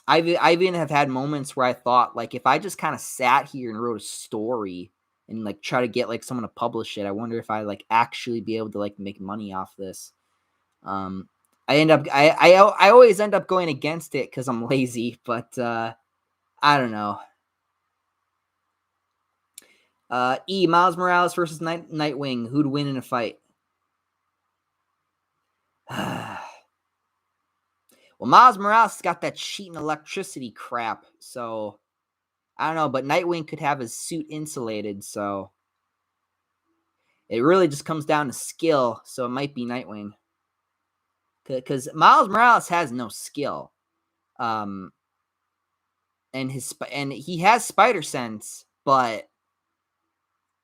I've even have had moments where I thought, like, if I just kind of sat here and wrote a story and like try to get like someone to publish it, I wonder if I like actually be able to like make money off this. I end up I always end up going against it because I'm lazy, but I don't know. Miles Morales versus Nightwing. Who'd win in a fight? Well, Miles Morales got that cheating electricity crap, so I don't know, but Nightwing could have his suit insulated, so it really just comes down to skill, so it might be Nightwing. Because Miles Morales has no skill. And he has spider sense, but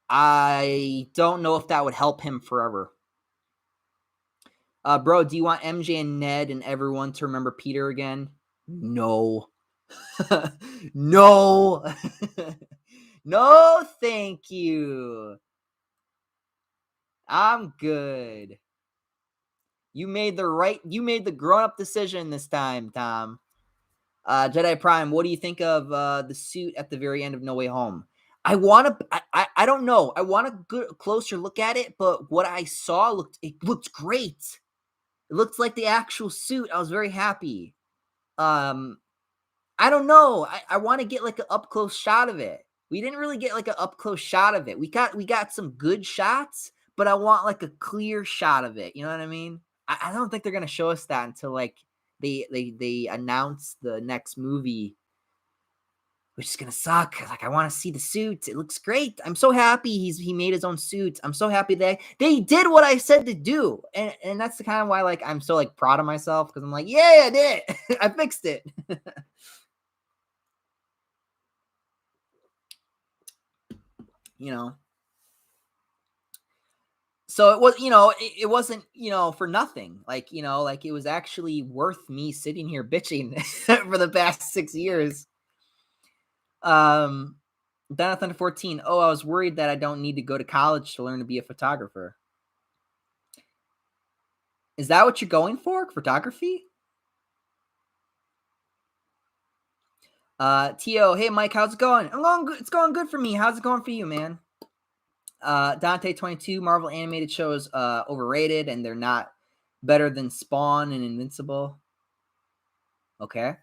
I don't know if that would help him forever. Bro, do you want MJ and Ned and everyone to remember Peter again? No. No. No, thank you. I'm good. You made the grown-up decision this time, Tom. Jedi Prime, what do you think of the suit at the very end of No Way Home? I don't know. I want a good closer look at it, but what I saw looked great. It looked like the actual suit. I was very happy. I don't know. I want to get like an up close shot of it. We didn't really get like an up close shot of it. We got some good shots, but I want like a clear shot of it. You know what I mean? I don't think they're gonna show us that until like they announce the next movie, which is gonna suck. Like I want to see the suit. It looks great. I'm so happy he made his own suit. I'm so happy they did what I said to do, and that's the kind of why like I'm so like proud of myself because I'm like, yeah, I did it. I fixed it. You know. So it was, it wasn't, for nothing. Like, like it was actually worth me sitting here bitching for the past 6 years. Down at Thunder 14. Oh, I was worried that I don't need to go to college to learn to be a photographer. Is that what you're going for? Photography? Tio, hey Mike, how's it going? I'm going good. It's going good for me. How's it going for you, man? Dante 22, Marvel animated shows overrated and they're not better than Spawn and Invincible. Okay.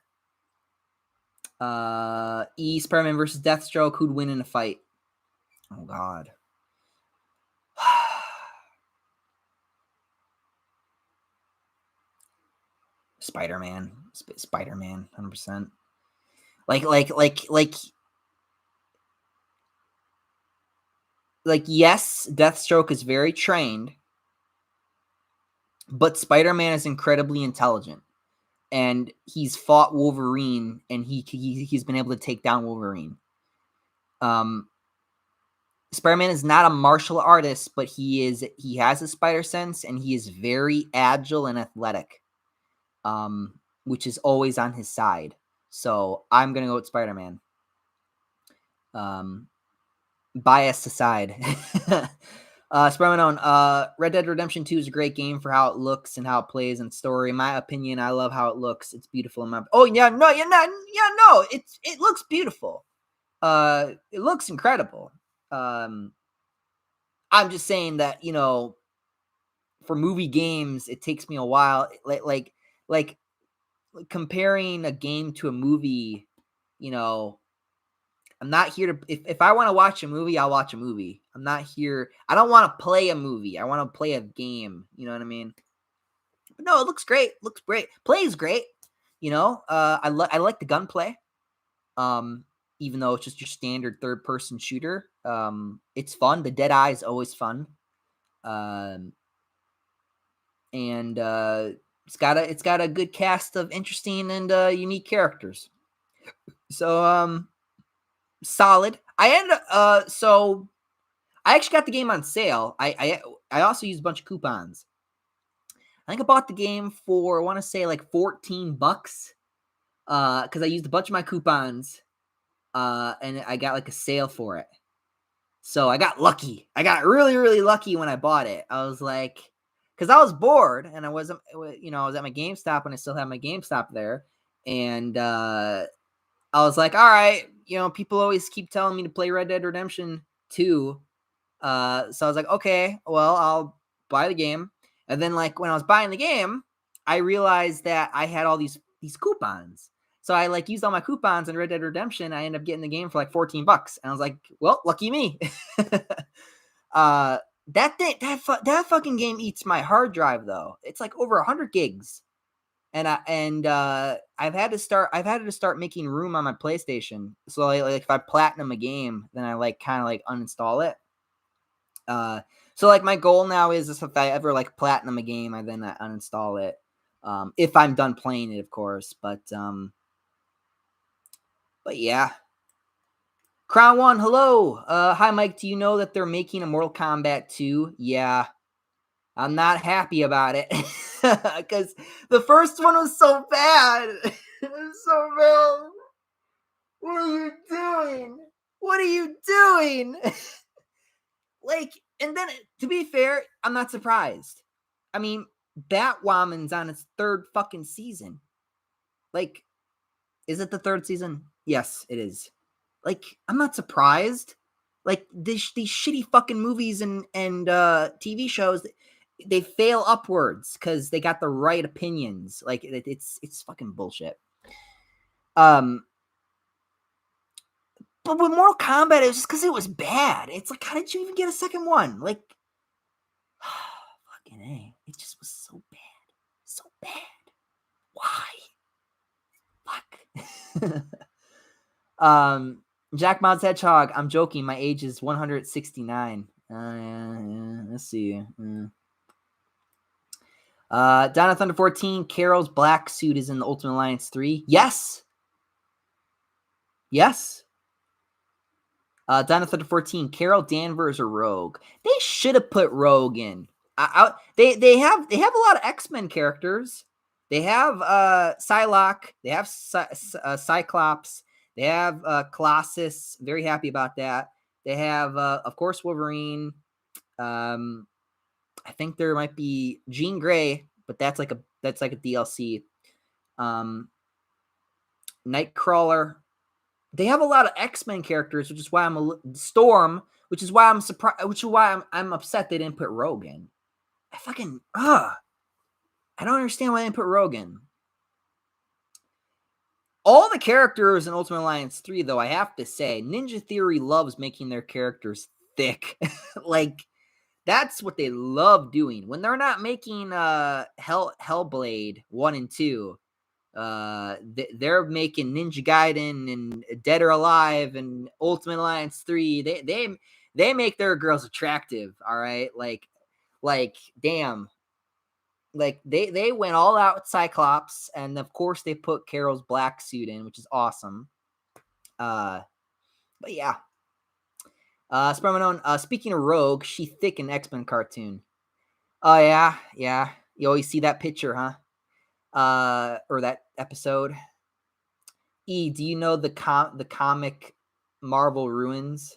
Spider-Man versus Deathstroke. Who'd win in a fight? Oh God. Spider-Man. Spider-Man. 100%. Yes, Deathstroke is very trained, but Spider-Man is incredibly intelligent. And he's fought Wolverine, and he's been able to take down Wolverine. Spider-Man is not a martial artist, but he has a spider sense, and he is very agile and athletic, which is always on his side. So I'm gonna go with Spider-Man. Bias aside. Spider-Man Red Dead Redemption 2 is a great game for how it looks and how it plays and story. In my opinion, I love how it looks. It's beautiful. It looks beautiful. It looks incredible. I'm just saying that, for movie games, it takes me a while. Like comparing a game to a movie, I'm not here to if I want to watch a movie, I'll watch a movie. I'm not here. I don't want to play a movie. I want to play a game. You know what I mean? But no, it looks great. Looks great. Plays great. I like the gunplay. Even though it's just your standard third person shooter. It's fun. The dead eye is always fun. And it's got a good cast of interesting and unique characters. So solid. I ended so I actually got the game on sale. I also used a bunch of coupons. I think I bought the game for I want to say like $14. Because I used a bunch of my coupons. And I got like a sale for it. So I got lucky. I got really, really lucky when I bought it. I was like, because I was bored and I was at my GameStop and I still have my GameStop there. And I was like, all right, people always keep telling me to play Red Dead Redemption 2. So I was like, okay, well, I'll buy the game. And then like when I was buying the game, I realized that I had all these coupons. So I like used all my coupons in Red Dead Redemption. I ended up getting the game for like $14. And I was like, well, lucky me. That fucking game eats my hard drive though. It's like over 100 gigs. And I've had to start making room on my PlayStation. So like if I platinum a game, then I like kind of like uninstall it. So like my goal now is if I ever like platinum a game, I uninstall it. If I'm done playing it, of course. But yeah. Crown One, hello. Hi Mike. Do you know that they're making a Mortal Kombat 2? Yeah. I'm not happy about it. Because the first one was so bad. It was so bad. What are you doing? What are you doing? Like, and then to be fair, I'm not surprised. I mean, Batwoman's on its third fucking season. Like, is it the third season? Yes, it is. Like, I'm not surprised. Like, these shitty fucking movies and TV shows, they fail upwards because they got the right opinions. Like, it's fucking bullshit. But with Mortal Kombat, it was just because it was bad. It's like, how did you even get a second one? Like, fucking A. It just was so bad. So bad. Why? Fuck. Jack Mods Hedgehog. I'm joking. My age is 169. Yeah. Let's see. Donna Thunder 14. Carol's black suit is in the Ultimate Alliance 3. Yes. Donna Thunder 14. Carol Danvers or Rogue. They should have put Rogue in. They have a lot of X-Men characters. They have Psylocke. They have Cyclops. They have Colossus. Very happy about that. They have, of course, Wolverine. I think there might be Jean Grey, but that's like a DLC. Nightcrawler. They have a lot of X-Men characters, which is why Storm, which is why I'm surprised, which is why I'm upset they didn't put Rogue in. I don't understand why they didn't put Rogue in. All the characters in Ultimate Alliance 3, though, I have to say, Ninja Theory loves making their characters thick. Like, that's what they love doing. When they're not making Hellblade 1 and 2, they're making Ninja Gaiden and Dead or Alive and Ultimate Alliance 3. They make their girls attractive, all right? Like damn. Like they went all out with Cyclops, and of course they put Carol's black suit in, which is awesome. But yeah. Speaking of Rogue, she thick in X-Men cartoon. Oh yeah. You always see that picture, huh? Or that episode. E, do you know the comic Marvel Ruins?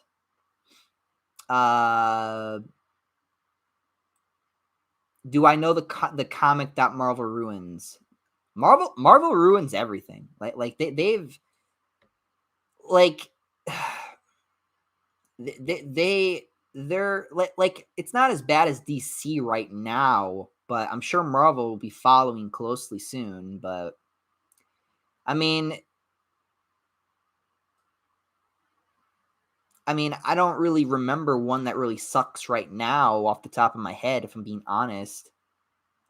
Do I know the comic that Marvel Ruins? Marvel ruins everything. They've like they're like it's not as bad as DC right now, but I'm sure Marvel will be following closely soon. But I mean, I don't really remember one that really sucks right now off the top of my head, if I'm being honest.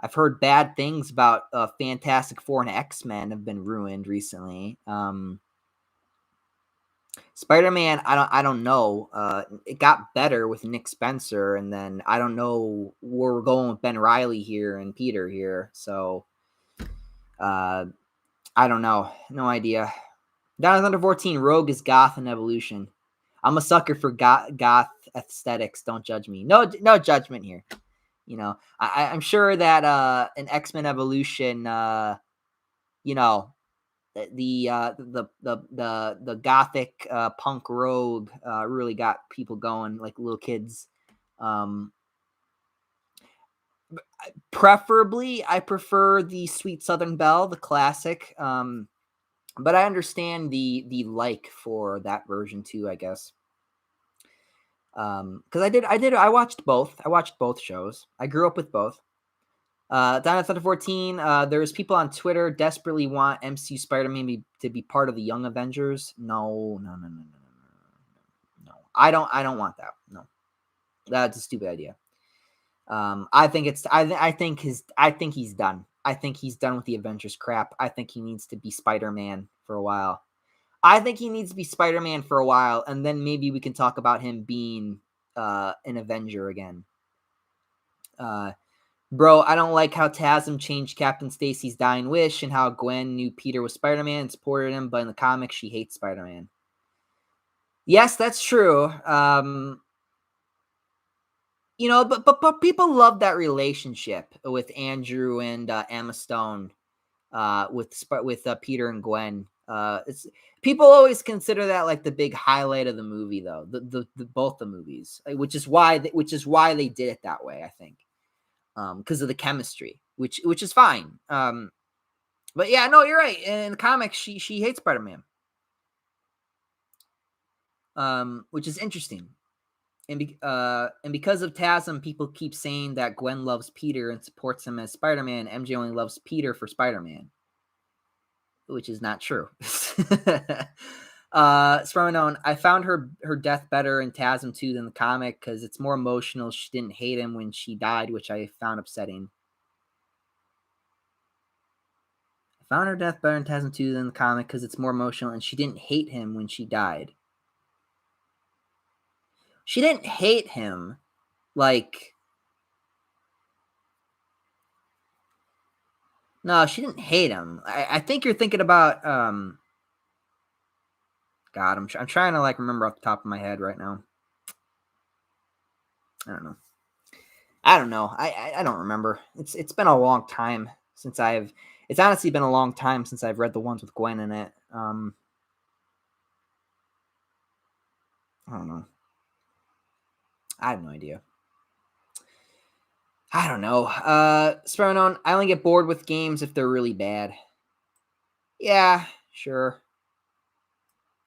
I've heard bad things about Fantastic Four and X-Men have been ruined recently. Spider-Man, I don't know. It got better with Nick Spencer, and then I don't know where we're going with Ben Reilly here and Peter here. So, I don't know. No idea. Down to Thunder 14, Rogue is Goth and Evolution. I'm a sucker for goth aesthetics. Don't judge me. No judgment here. You know, I'm sure that in X-Men Evolution, you know, the gothic punk rogue really got people going, like little kids. Preferably, I prefer the Sweet Southern Belle, the classic. But I understand the like for that version too, I guess. Because I watched both. I watched both shows. I grew up with both. Down at Thunder 14, there's people on Twitter desperately want MCU Spider-Man to be part of the Young Avengers. No. I don't want that. No, that's a stupid idea. I think he's done. I think he's done with the Avengers crap. I think he needs to be Spider-Man for a while. And then maybe we can talk about him being an Avenger again. Bro, I don't like how TASM changed Captain Stacy's dying wish and how Gwen knew Peter was Spider-Man and supported him, but in the comics, she hates Spider-Man. Yes, that's true. But people love that relationship with Andrew and Emma Stone, with Peter and Gwen. It's people always consider that like the big highlight of the movie, though. The both the movies, which is why they did it that way. I think. Because of the chemistry, which is fine. But yeah, no, you're right. In the comics, she hates Spider-Man, which is interesting. And because of TASM, people keep saying that Gwen loves Peter and supports him as Spider-Man. MJ only loves Peter for Spider-Man, which is not true. Spermanon, I found her death better in TASM 2 than the comic because it's more emotional. She didn't hate him when she died, which I found upsetting. I found her death better in TASM 2 than the comic because it's more emotional, and she didn't hate him when she died. She didn't hate him, like... No, she didn't hate him. I think you're thinking about... God, I'm trying to like remember off the top of my head right now. I don't know. I don't remember. It's been a long time since I've... It's honestly been a long time since I've read the ones with Gwen in it. I don't know. I have no idea. I don't know. Spermanon, I only get bored with games if they're really bad. Yeah, sure.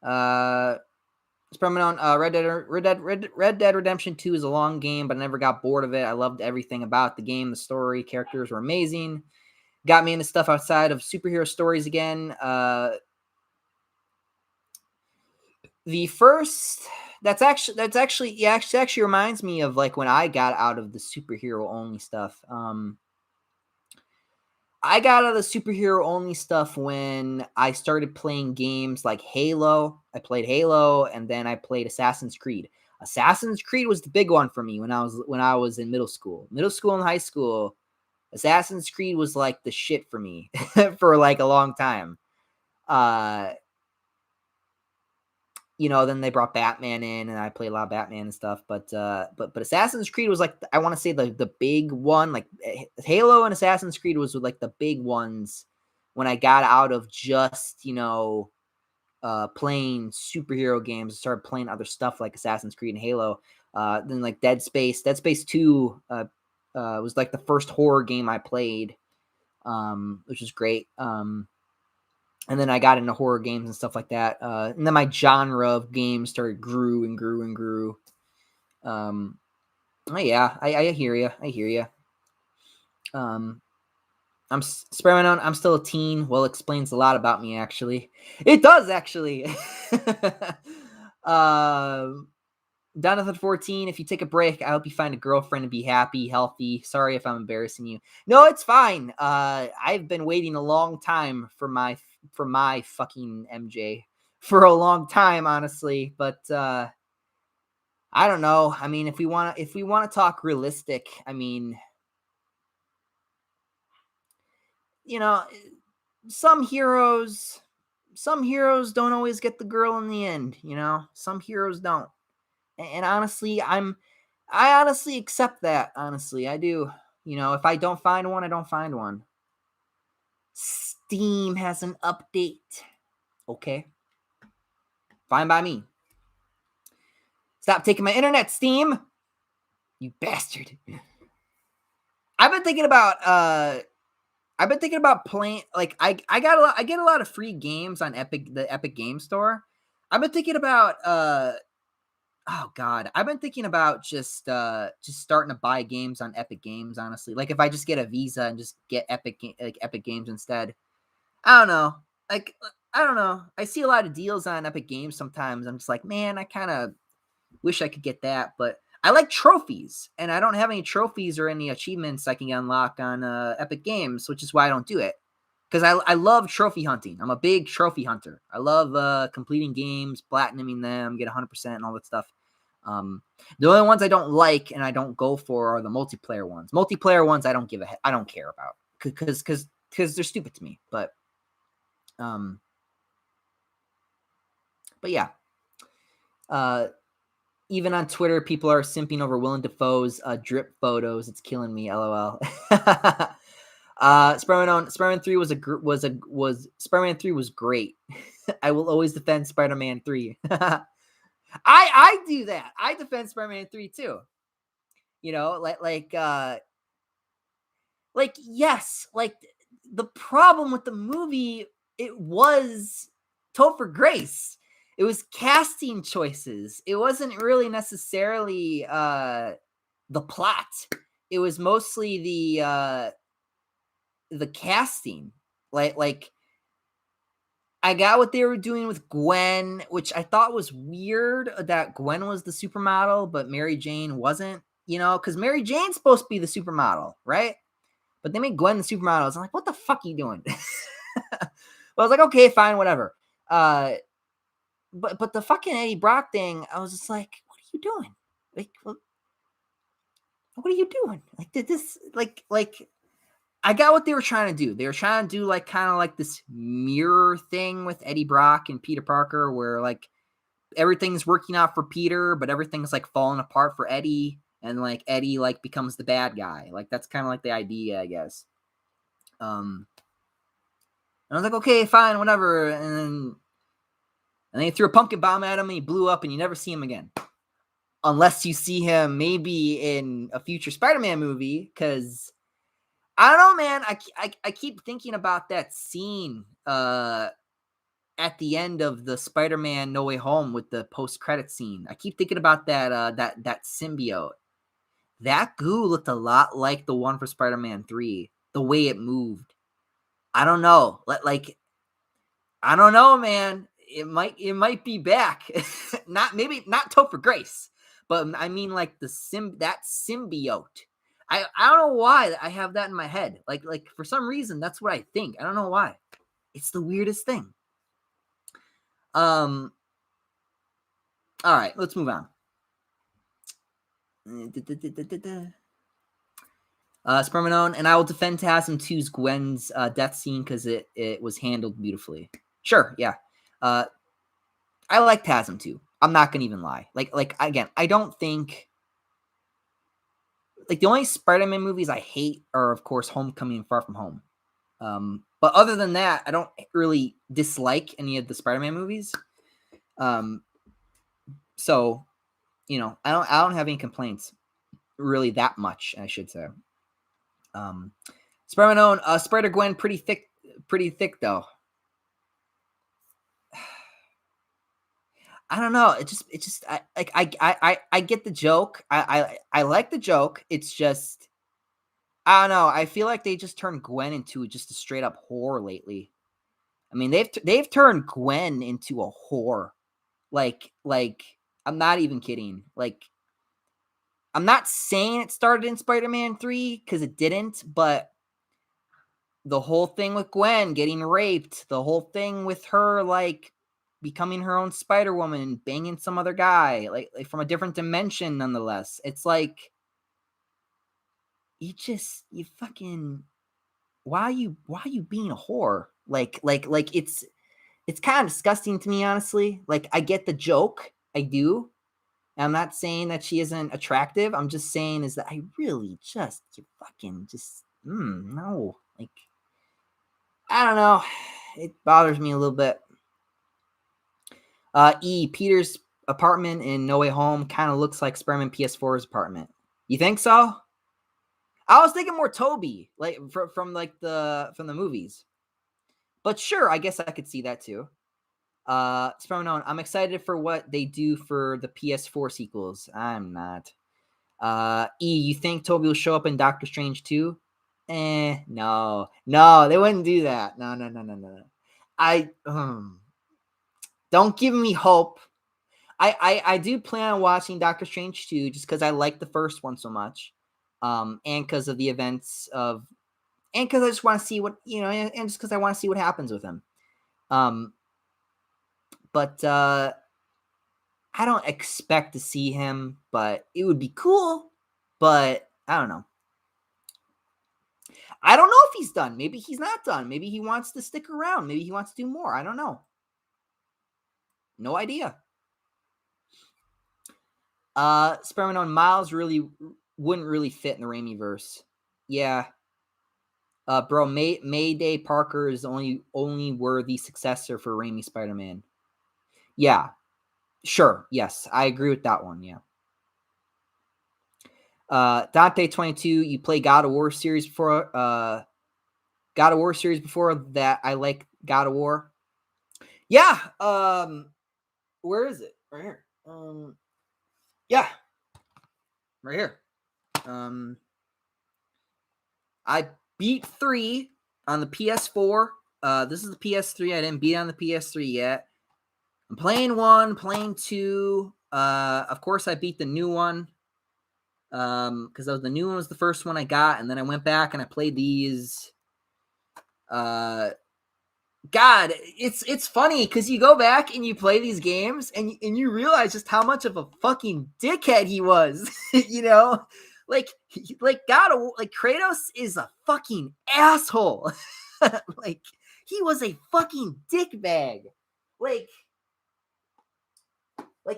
Spermanon, Red Dead Redemption 2 is a long game, but I never got bored of it. I loved everything about the game. The story, characters were amazing. Got me into stuff outside of superhero stories again. The first... That's actually reminds me of like when I got out of the superhero only stuff. I got out of the superhero only stuff when I started playing games like Halo. I played Halo, and then I played Assassin's Creed. Assassin's Creed was the big one for me when I was in middle school and high school. Assassin's Creed was like the shit for me for like a long time. Then they brought Batman in, and I played a lot of Batman and stuff. But Assassin's Creed was like, I want to say the big one. Like Halo and Assassin's Creed was like the big ones when I got out of just playing superhero games and started playing other stuff like Assassin's Creed and Halo. Then like Dead Space 2 was like the first horror game I played, which was great. And then I got into horror games and stuff like that. And then my genre of games started grew and grew and grew. Yeah, I hear you. I'm still a teen. Well, explains a lot about me, actually. It does, actually. Jonathan 14, if you take a break, I hope you find a girlfriend and be happy, healthy. Sorry if I'm embarrassing you. No, it's fine. I've been waiting a long time for my fucking MJ for a long time, honestly. But I don't know. I mean, if we want to talk realistic, I mean, some heroes some heroes don't always get the girl in the end, you know? Some heroes don't. And honestly, I honestly accept that. Honestly, I do. You know, if I don't find one, I don't find one. Steam has an update. Okay. Fine by me. Stop taking my internet, Steam. You bastard. I've been thinking about playing, like, I get a lot of free games on the Epic Game Store. I've been thinking about oh god, I've been thinking about just starting to buy games on Epic Games, honestly. Like if I just get a Visa and just get Epic Games instead. I don't know. Like I don't know. I see a lot of deals on Epic Games sometimes. I'm just like, man, I kind of wish I could get that, but I like trophies, and I don't have any trophies or any achievements I can unlock on Epic Games, which is why I don't do it. Because I love trophy hunting. I'm a big trophy hunter. I love completing games, platinuming them, get 100% and all that stuff. The only ones I don't like and I don't go for are the multiplayer ones. Multiplayer ones I don't I don't care about because they're stupid to me. But yeah. Even on Twitter, people are simping over Willem Dafoe's drip photos. It's killing me. LOL. Spider-Man 3 Spider-Man 3 was great. I will always defend Spider-Man 3. I do that. I defend Spider-Man 3 too. You know, like yes, like the problem with the movie, it was Topher Grace. It was casting choices. It wasn't really necessarily the plot. It was mostly the casting. Like I got what they were doing with Gwen, which I thought was weird that Gwen was the supermodel, but Mary Jane wasn't, you know, because Mary Jane's supposed to be the supermodel, right? But they made Gwen the supermodel. I'm like, what the fuck are you doing? But I was like, okay, fine, whatever. But the fucking Eddie Brock thing, I was just like, what are you doing? Like, what are you doing? Like, did this like I got what they were trying to do. They were trying to do like kind of like this mirror thing with Eddie Brock and Peter Parker, where like everything's working out for Peter, but everything's like falling apart for Eddie, and like Eddie like becomes the bad guy. Like that's kind of like the idea, I guess. And I was like, okay, fine, whatever. And they threw a pumpkin bomb at him, and he blew up, and you never see him again, unless you see him maybe in a future Spider-Man movie, because I don't know, man. I keep thinking about that scene at the end of the Spider-Man No Way Home with the post-credit scene. I keep thinking about that symbiote. That goo looked a lot like the one for Spider-Man 3, the way it moved. I don't know. Like I don't know, man. It might be back. Not Topher Grace, but I mean like that symbiote. I don't know why I have that in my head. Like for some reason that's what I think. I don't know why. It's the weirdest thing. All right, let's move on. Spermanone, and I will defend TASM 2's Gwen's death scene because it was handled beautifully. Sure, yeah. I like TASM 2. I'm not gonna even lie. Like again, I don't think like the only Spider-Man movies I hate are of course Homecoming and Far From Home. But other than that, I don't really dislike any of the Spider-Man movies. So you know, I don't have any complaints really that much, I should say. Spider-Man Spider-Gwen pretty thick though. I don't know. It just I get the joke. I like the joke. It's just I don't know. I feel like they just turned Gwen into just a straight up whore lately. I mean, they've turned Gwen into a whore. Like I'm not even kidding. Like I'm not saying it started in Spider-Man 3 because it didn't, but the whole thing with Gwen getting raped, the whole thing with her like becoming her own Spider-Woman and banging some other guy, like from a different dimension nonetheless. It's like you fucking why are you being a whore? Like it's it's kind of disgusting to me, honestly. Like, I get the joke, I do. I'm not saying that she isn't attractive. I'm just saying is that I really just you fucking just no. Like, I don't know. It bothers me a little bit. Peter's apartment in No Way Home kind of looks like Spider-Man PS4's apartment. You think so? I was thinking more Toby, like from the movies. But sure, I guess I could see that too. Spider-Man, I'm excited for what they do for the PS4 sequels. I'm not. You think Toby will show up in Doctor Strange 2? No, they wouldn't do that. No. I don't give me hope. I do plan on watching Doctor Strange 2 just because I like the first one so much, and because of the events of, and because I just want to see what and just because I want to see what happens with him. But I don't expect to see him, but it would be cool. But I don't know. I don't know if he's done. Maybe he's not done. Maybe he wants to stick around. Maybe he wants to do more. I don't know. No idea. Spider-Man on Miles really wouldn't really fit in the Raimi verse. Yeah. Bro, Mayday Parker is the only worthy successor for Raimi Spider-Man. Yeah. Sure. Yes, I agree with that one. Yeah. Dante 22, you play God of War series before. God of War series before that. I like God of War. Yeah. Where is it? Right here. Yeah. Right here. I beat 3 on the PS4. This is the PS3. I didn't beat on the PS3 yet. I'm playing 1, playing 2. Of course, I beat the new one. Because the new one was the first one I got, and then I went back and I played these. God, it's funny because you go back and you play these games and you realize just how much of a fucking dickhead he was. Like Kratos is a fucking asshole. Like, he was a fucking dickbag. Like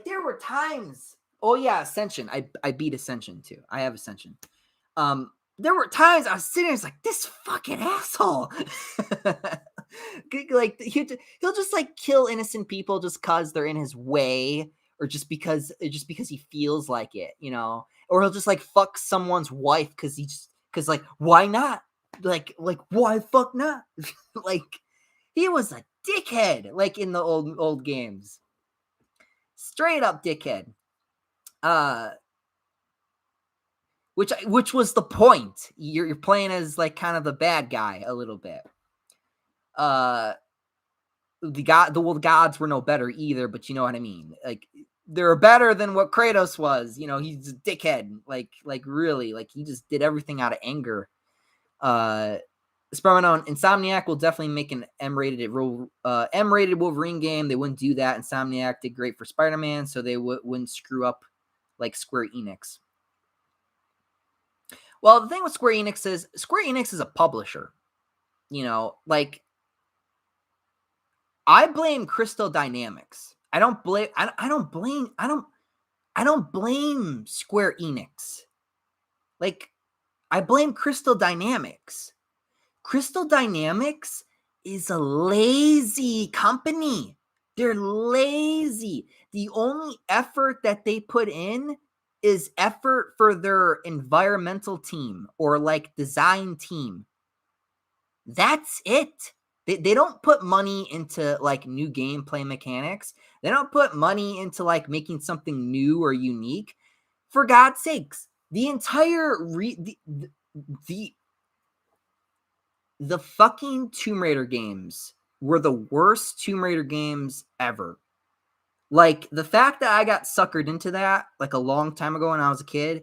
there were times. Oh yeah, Ascension. I beat Ascension too. I have Ascension. There were times I was sitting there, it's like, this fucking asshole. Like, he'll just like kill innocent people just because they're in his way, or just because he feels like it, or he'll just like fuck someone's wife because like, why not? Like why fuck not? Like, he was a dickhead, like in the old games. Straight up dickhead. Which was the point. You're playing as like kind of the bad guy a little bit. The gods were no better either, but you know what I mean. Like, they're better than what Kratos was. He's a dickhead. Like really, like he just did everything out of anger. Spider-Man Insomniac will definitely make an M-rated Wolverine game. They wouldn't do that. Insomniac did great for Spider-Man, so they wouldn't screw up like Square Enix. Well, the thing with Square Enix is a publisher. Like, I blame Crystal Dynamics. I don't blame Square Enix. Like, I blame Crystal Dynamics. Crystal Dynamics is a lazy company. They're lazy. The only effort that they put in is effort for their environmental team or like design team. That's it. They don't put money into like new gameplay mechanics. They don't put money into like making something new or unique. For God's sakes, the entire the fucking Tomb Raider games were the worst Tomb Raider games ever. Like, the fact that I got suckered into that like a long time ago when I was a kid,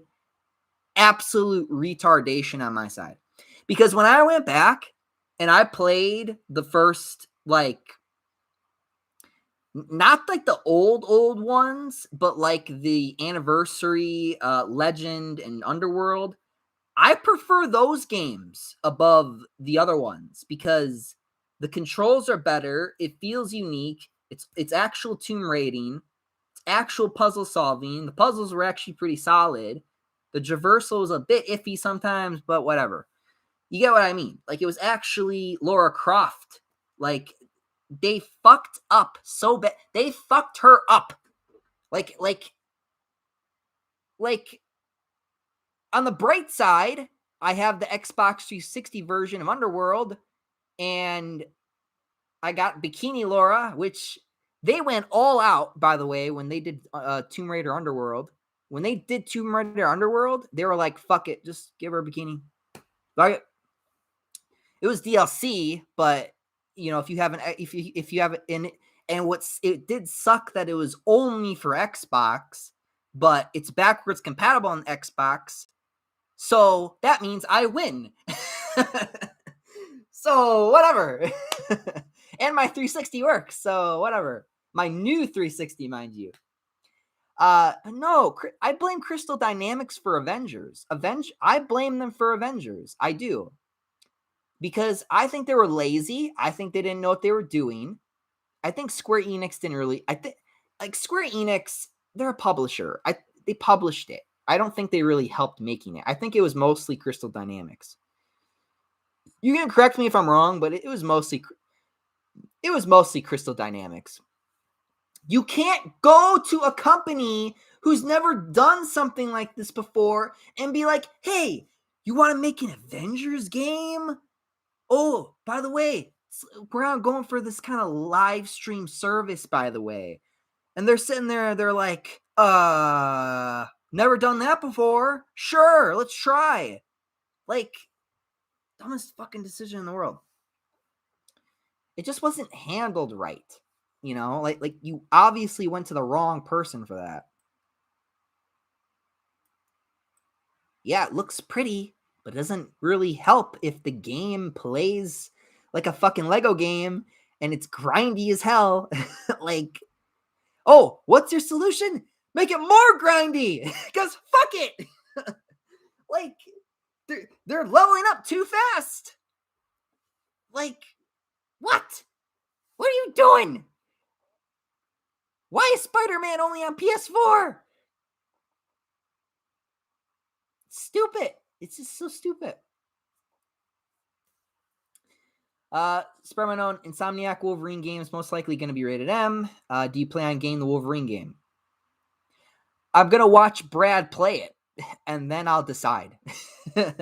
absolute retardation on my side. Because when I went back and I played the first, like, not like the old ones, but like the Anniversary, Legend, and Underworld, I prefer those games above the other ones because The controls are better. It feels unique. It's actual tomb raiding. It's actual puzzle solving. The puzzles were actually pretty solid. The traversal was a bit iffy sometimes, but whatever. You get what I mean? Like, it was actually Lara Croft. Like, they fucked up so bad. They fucked her up. Like, on the bright side, I have the Xbox 360 version of Underworld, and I got Bikini Laura, which they went all out, by the way, when they did Tomb Raider Underworld. When they did Tomb Raider Underworld, they were like, fuck it, just give her a bikini. Like, it was DLC, but you know, if you have it in it, and it did suck that it was only for Xbox, but it's backwards compatible on Xbox. So that means I win. So whatever. And my 360 works, so whatever. My new 360, mind you. But no, I blame Crystal Dynamics for Avengers. I blame them for Avengers. I do. Because I think they were lazy. I think they didn't know what they were doing. I think Square Enix didn't really. I think, like, Square Enix, they're a publisher. They published it. I don't think they really helped making it. I think it was mostly Crystal Dynamics. You can correct me if I'm wrong, but it was mostly Crystal Dynamics. You can't go to a company who's never done something like this before and be like, hey, you want to make an Avengers game? Oh, by the way, we're going for this kind of live stream service, by the way. And they're sitting there, they're like, never done that before. Sure, let's try. Like, dumbest fucking decision in the world. It just wasn't handled right. You know, like you obviously went to the wrong person for that. Yeah, it looks pretty, but it doesn't really help if the game plays like a fucking Lego game and it's grindy as hell. Like, oh, what's your solution? Make it more grindy, because fuck it. Like, they're leveling up too fast. Like, what? What are you doing? Why is Spider-Man only on PS4? Stupid. It's just so stupid. Spider-Man own Insomniac Wolverine game is most likely going to be rated M. Do you plan on getting the Wolverine game? I'm going to watch Brad play it, and then I'll decide. Kind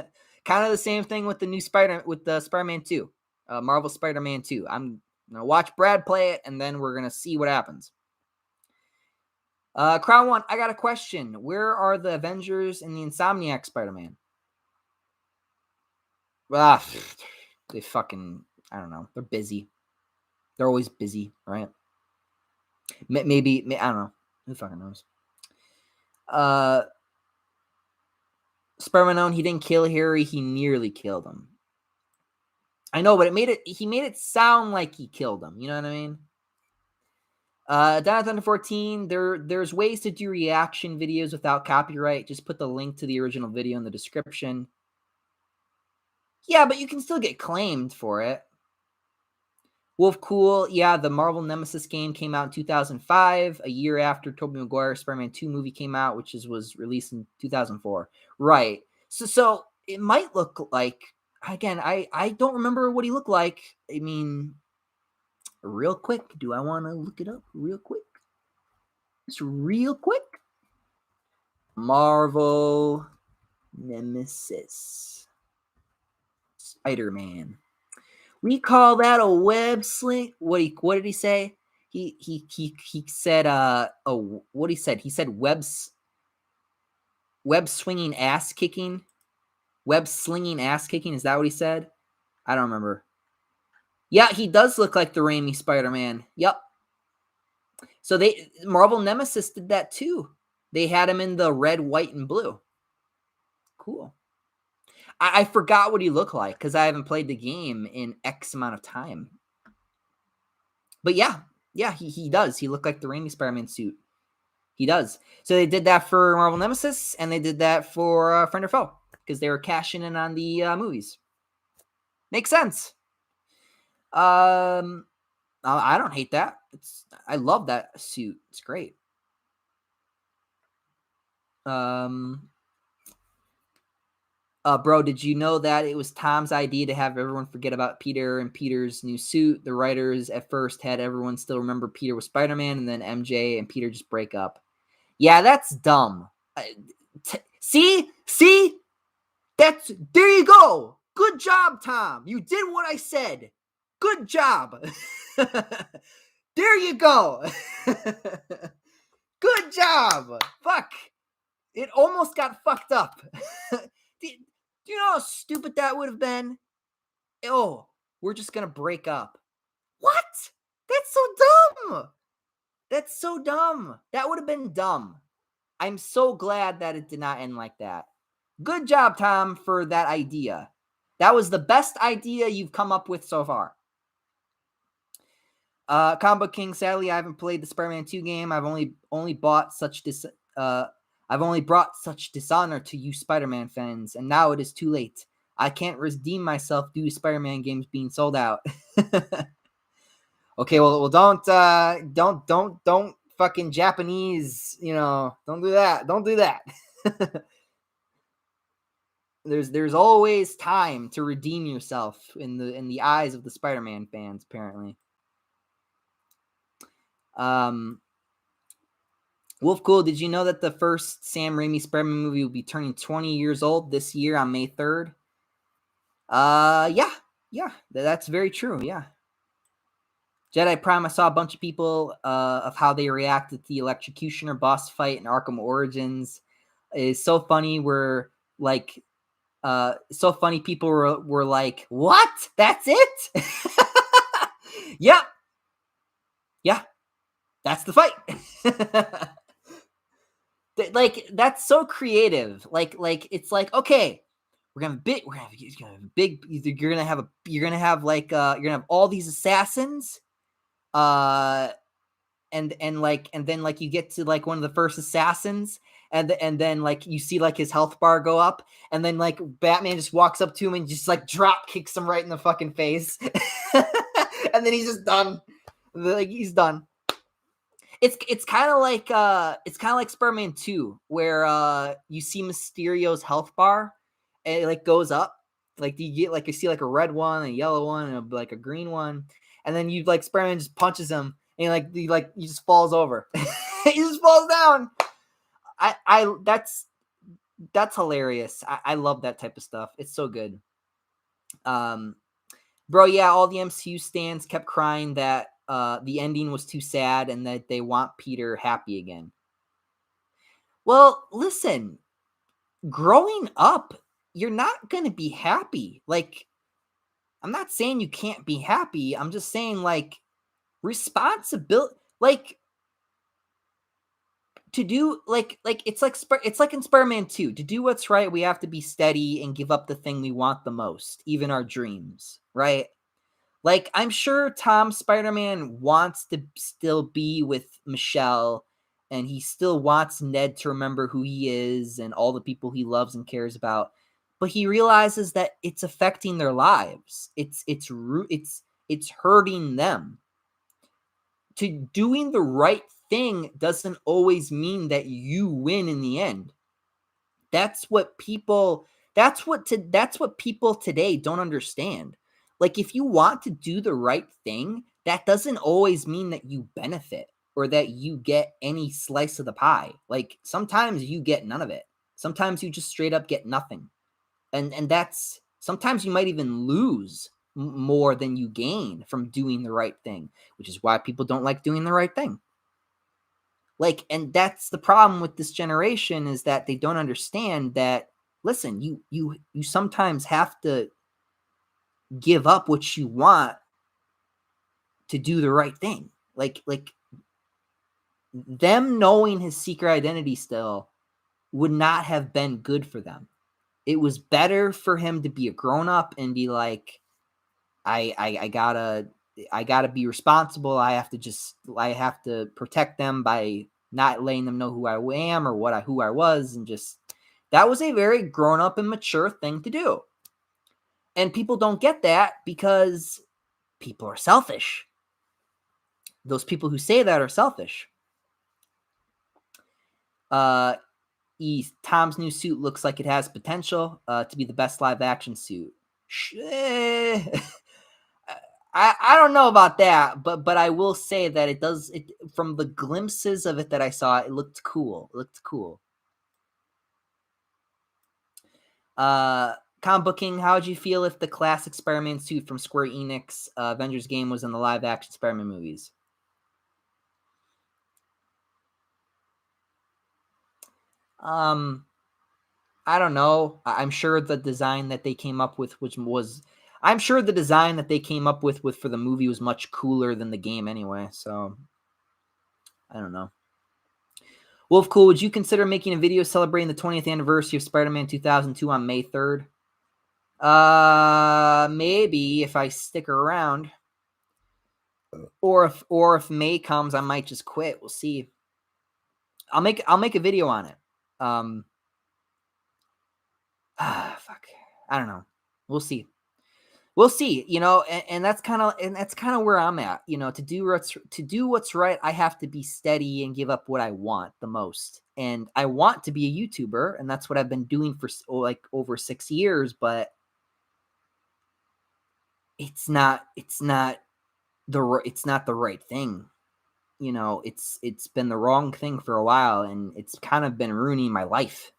of the same thing with the Spider-Man 2. Marvel Spider-Man 2. I'm going to watch Brad play it, and then we're going to see what happens. Crown One, I got a question. Where are the Avengers and the Insomniac Spider-Man? They fucking, I don't know. They're busy. They're always busy, right? Maybe, I don't know. Who fucking knows? Spider-Man own, he didn't kill Harry. He nearly killed him. I know, but he made it sound like he killed him. You know what I mean? Down at Thunder 14, there's ways to do reaction videos without copyright. Just put the link to the original video in the description. Yeah, but you can still get claimed for it. Wolf Cool, yeah, the Marvel Nemesis game came out in 2005, a year after Tobey Maguire's Spider-Man 2 movie came out, which was released in 2004. Right. So it might look like, again, I don't remember what he looked like. I mean, real quick, do I want to look it up real quick? Just real quick. Marvel Nemesis Spider-Man. We call that a web sling. What did he say? He said what he said? He said web swinging ass kicking. Web slinging ass kicking. Is that what he said? I don't remember. Yeah, he does look like the Raimi Spider-Man. Yep. So Marvel Nemesis did that too. They had him in the red, white, and blue. Cool. I forgot what he looked like because I haven't played the game in X amount of time. But yeah, he does. He looked like the Raimi Spider-Man suit. He does. So they did that for Marvel Nemesis, and they did that for Friend or Foe because they were cashing in on the movies. Makes sense. I don't hate that. I love that suit. It's great. Bro, did you know that it was Tom's idea to have everyone forget about Peter and Peter's new suit? The writers at first had everyone still remember Peter was Spider-Man, and then MJ and Peter just break up. Yeah, that's dumb. See? There you go. Good job, Tom. You did what I said. Good job. There you go. Good job. Fuck. It almost got fucked up. Do you know how stupid that would have been? Oh, we're just going to break up. What? That's so dumb. That's so dumb. That would have been dumb. I'm so glad that it did not end like that. Good job, Tom, for that idea. That was the best idea you've come up with so far. Combo King, sadly, I haven't played the Spider-Man 2 game. I've only bought such I've only brought such dishonor to you Spider-Man fans, and now it is too late. I can't redeem myself due to Spider-Man games being sold out. Okay, well, don't fucking Japanese, don't do that. Don't do that. There's always time to redeem yourself in the eyes of the Spider-Man fans, apparently. Wolf Cool, did you know that the first Sam Raimi Spider-Man movie will be turning 20 years old this year on May 3rd? Yeah, that's very true. Yeah. Jedi Prime, I saw a bunch of people of how they reacted to the Electrocutioner boss fight in Arkham Origins. It's so funny. So funny. People were like, "What? That's it?" Yep. Yeah, that's the fight. Like, that's so creative. Like it's like, okay, you're gonna have all these assassins, and then like you get to like one of the first assassins, and then like you see like his health bar go up, and then like Batman just walks up to him and just like drop kicks him right in the fucking face, and then he's just done. Like, he's done. It's kind of like Spider-Man 2, where you see Mysterio's health bar, and it like goes up. Like, you see like a red one, a yellow one, and like a green one, and then you like Spider-Man just punches him, and he just falls over. He just falls down. That's hilarious. I love that type of stuff. It's so good. Bro, yeah, all the MCU stans kept crying that the ending was too sad and that they want Peter happy again. Well, listen, growing up, you're not going to be happy. Like, I'm not saying you can't be happy. I'm just saying, like, responsibility, like, to do, it's like in Spider-Man 2. To do what's right, we have to be steady and give up the thing we want the most, even our dreams, right? Like, I'm sure Tom Spider-Man wants to still be with Michelle, and he still wants Ned to remember who he is and all the people he loves and cares about. But he realizes that it's affecting their lives. It's hurting them. To doing the right thing doesn't always mean that you win in the end. That's what people today don't understand. Like, if you want to do the right thing, that doesn't always mean that you benefit or that you get any slice of the pie. Like, sometimes you get none of it. Sometimes you just straight up get nothing. And that's, sometimes you might even lose more than you gain from doing the right thing, which is why people don't like doing the right thing. Like, and that's the problem with this generation, is that they don't understand that, listen, you sometimes have to give up what you want to do the right thing. Like them knowing his secret identity still would not have been good for them. It was better for him to be a grown up and be like, I gotta be responsible. I have to protect them by not letting them know who I am or who I was, and just, that was a very grown up and mature thing to do. And people don't get that because people are selfish. Those people who say that are selfish. Tom's new suit looks like it has potential to be the best live action suit. I don't know about that, but I will say that it does. From the glimpses of it that I saw, it looked cool. Comic Booking, how would you feel if the classic Spider-Man suit from Square Enix Avengers game was in the live-action Spider-Man movies? I don't know. I'm sure the design that they came up with, I'm sure the design that they came up with for the movie was much cooler than the game anyway. So I don't know. Wolf Cool, would you consider making a video celebrating the 20th anniversary of Spider-Man 2002 on May 3rd? Maybe if I stick around, or if May comes, I might just quit. We'll see. I'll make a video on it. Fuck. I don't know. We'll see. You know, and that's kind of where I'm at. You know, to do what's right, I have to be steady and give up what I want the most. And I want to be a YouTuber, and that's what I've been doing for like over 6 years. But it's not the right thing. You know, it's been the wrong thing for a while, and it's kind of been ruining my life.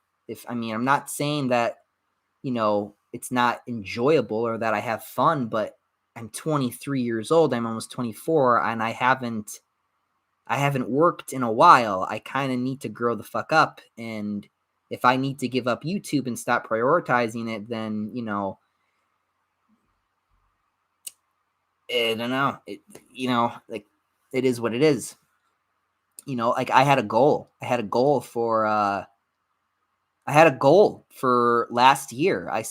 I'm not saying that, you know, it's not enjoyable or that I have fun, but I'm 23 years old. I'm almost 24, and I haven't worked in a while. I kind of need to grow the fuck up. And if I need to give up YouTube and stop prioritizing it, then, you know, I don't know. Like, it is what it is. You know, like I had a goal for last year. I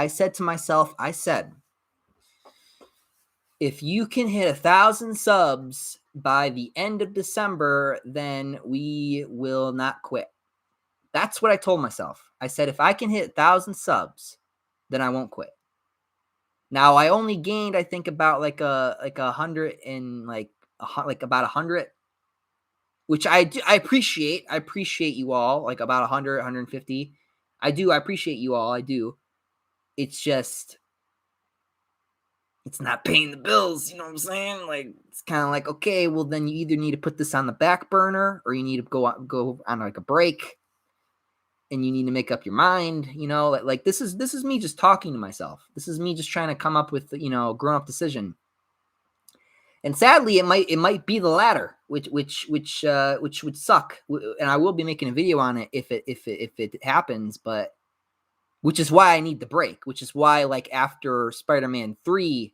said to myself, if you can hit 1,000 subs by the end of December, then we will not quit. That's what I told myself. I said, if I can hit 1,000 subs, then I won't quit. Now I only gained, I think, about like 100 and like about 100, which I appreciate. I appreciate you all, like about 100, 150. I appreciate you all. I do. It's just, it's not paying the bills. You know what I'm saying? Like, it's kind of like, okay, well then you either need to put this on the back burner, or you need to go on like a break, and you need to make up your mind. You know, like this is me just talking to myself. This is me just trying to come up with, you know, a grown up decision. And sadly, it might be the latter, which would suck. And I will be making a video on it if it happens. But which is why I need the break. Which is why, like, after Spider-Man 3,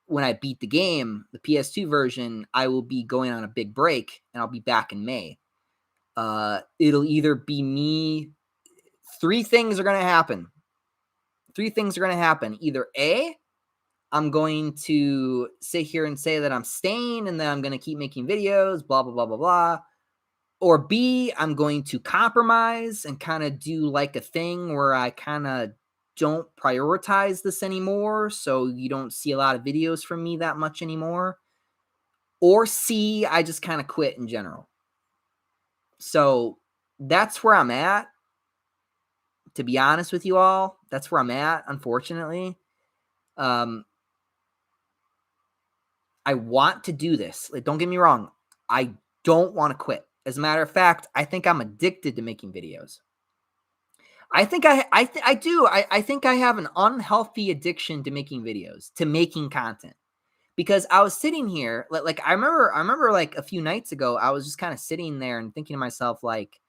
when I beat the game, the PS2 version, I will be going on a big break, and I'll be back in May. It'll either be me. Three things are going to happen. Either A, I'm going to sit here and say that I'm staying, and then I'm going to keep making videos, blah, blah, blah, blah, blah. Or B, I'm going to compromise and kind of do like a thing where I kind of don't prioritize this anymore, so you don't see a lot of videos from me that much anymore. Or C, I just kind of quit in general. So that's where I'm at. To be honest with you all, that's where I'm at, unfortunately. I want to do this. Like, don't get me wrong. I don't want to quit. As a matter of fact, I think I'm addicted to making videos. I think I do. I think I have an unhealthy addiction to making videos, to making content. Because I was sitting here, like I remember like a few nights ago, I was just kind of sitting there and thinking to myself, like,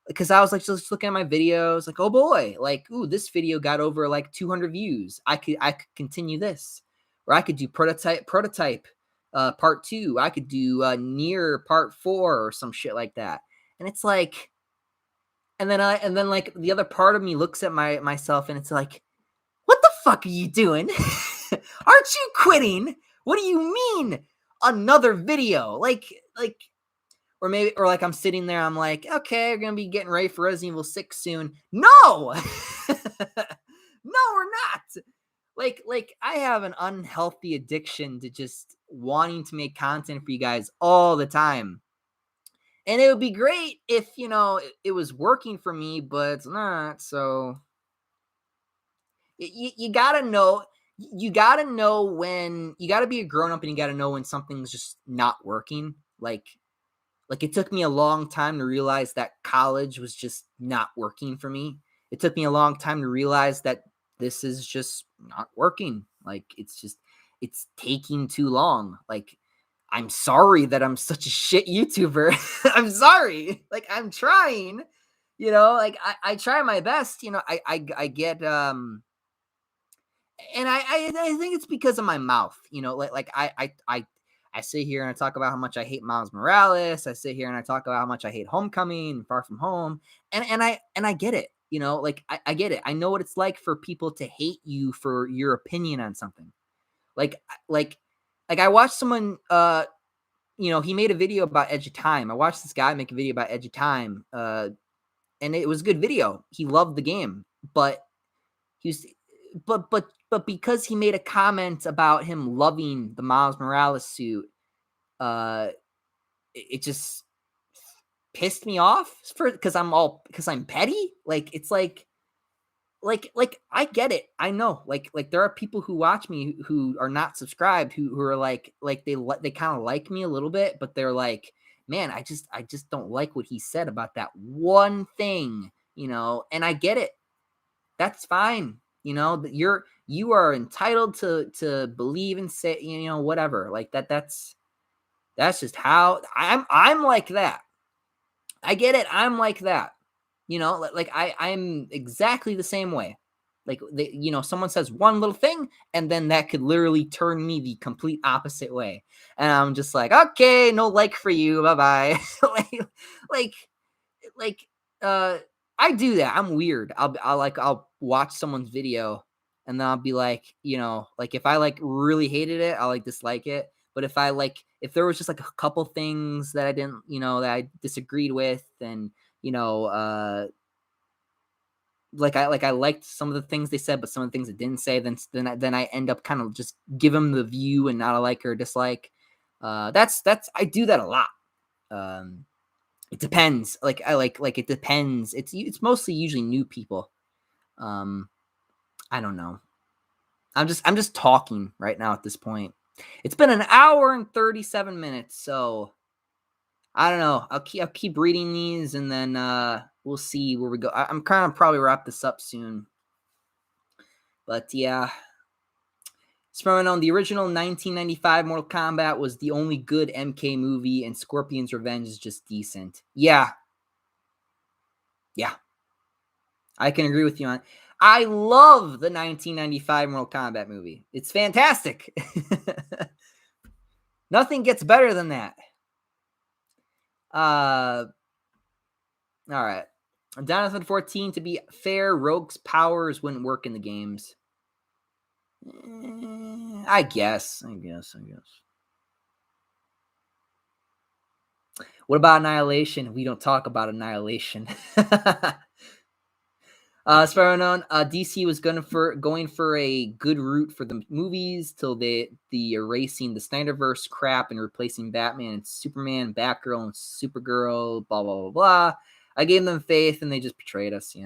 because I was like just looking at my videos, like, oh boy, like, ooh, this video got over like 200 views. I could continue this, or I could do prototype part 2. I could do near part 4 or some shit like that. And it's like, and then like the other part of me looks at myself and it's like, what the fuck are you doing? Aren't you quitting? What do you mean another video? Like, or maybe, or like I'm sitting there, I'm like, okay, we're gonna be getting ready for Resident Evil 6 soon. No, no, we're not. like I have an unhealthy addiction to just wanting to make content for you guys all the time. And it would be great if, it was working for me, but it's not. So you gotta know, when you gotta be a grown up, and you gotta know when something's just not working. Like it took me a long time to realize that college was just not working for me. It took me a long time to realize that this is just not working. Like it's taking too long. Like I'm sorry that I'm such a shit YouTuber. I'm sorry. Like I'm trying, like I try my best, I get and I think it's because of my mouth, I sit here and I talk about how much I hate Miles Morales. I sit here and I talk about how much I hate Homecoming and Far From Home, and I get it, I get it. I know what it's like for people to hate you for your opinion on something. Like like like I watched someone, he made a video about Edge of Time. I watched this guy make a video about Edge of Time, and it was a good video. He loved the game, but he was but because he made a comment about him loving the Miles Morales suit, uh, it just pissed me off because I'm petty. Like it's like I get it. I know. Like there are people who watch me who are not subscribed who are like they kind of like me a little bit, but they're like, man, I just don't like what he said about that one thing, and I get it. That's fine. You are entitled to believe and say, whatever. Like that's just how I'm like that. I get it. I'm like that. Like I'm exactly the same way. Like someone says one little thing, and then that could literally turn me the complete opposite way. And I'm just like, okay, no like for you. Bye-bye. like like uh I do that. I'm weird. I'll watch someone's video, and then I'll be like, like if I like really hated it, I'll like dislike it. But if there was just like a couple things that I didn't, that I disagreed with, and you know, uh I liked some of the things they said, but some of the things it didn't say, then I end up kind of just give them the view and not a like or dislike. That's I do that a lot. It depends. It depends. It's mostly usually new people. Um, I don't know. I'm just talking right now at this point. It's been an hour and 37 minutes, so I don't know. I'll keep reading these, and then we'll see where we go. I'm kind of probably wrap this up soon. But yeah. Sparring on the original 1995 Mortal Kombat was the only good MK movie, and Scorpion's Revenge is just decent. Yeah. Yeah. I can agree with you on. I love the 1995 Mortal Kombat movie. It's fantastic. Nothing gets better than that. All right. Jonathan 14, to be fair, Rogue's powers wouldn't work in the games. I guess. What about Annihilation? We don't talk about Annihilation. As far as known, DC was going for a good route for the movies till the erasing the Snyderverse crap and replacing Batman and Superman, Batgirl and Supergirl, blah blah blah blah. I gave them faith, and they just betrayed us.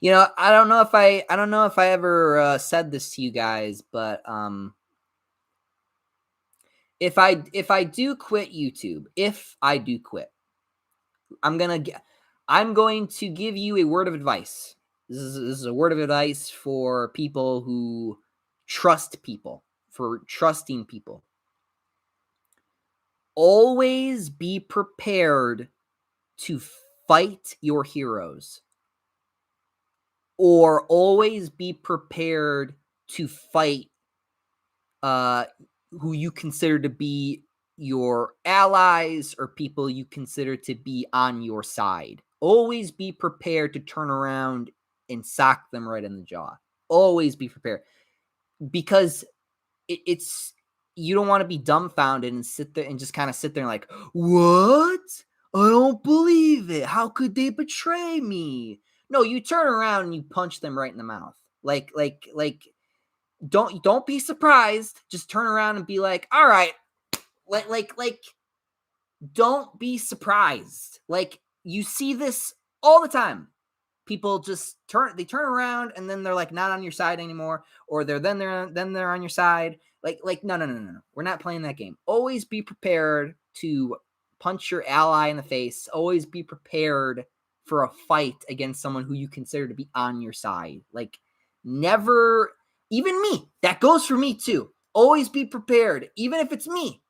I don't know if I ever said this to you guys, but if I do quit YouTube, I'm going to give you a word of advice. This is a word of advice for people who trust people, for trusting people. Always be prepared to fight your heroes, or always be prepared to fight who you consider to be your allies or people you consider to be on your side. Always be prepared to turn around and sock them right in the jaw. Always be prepared, because it's you don't want to be dumbfounded and sit there and just kind of sit there and like, what? I don't believe it. How could they betray me? No, you turn around and you punch them right in the mouth. Like don't be surprised. Just turn around and be like, all right, like don't be surprised. Like you see this all the time. People just turn around and then they're like not on your side anymore, or they're on your side. Like no. We're not playing that game. Always be prepared to punch your ally in the face. Always be prepared for a fight against someone who you consider to be on your side. Like never, even me. That goes for me too. Always be prepared, even if it's me,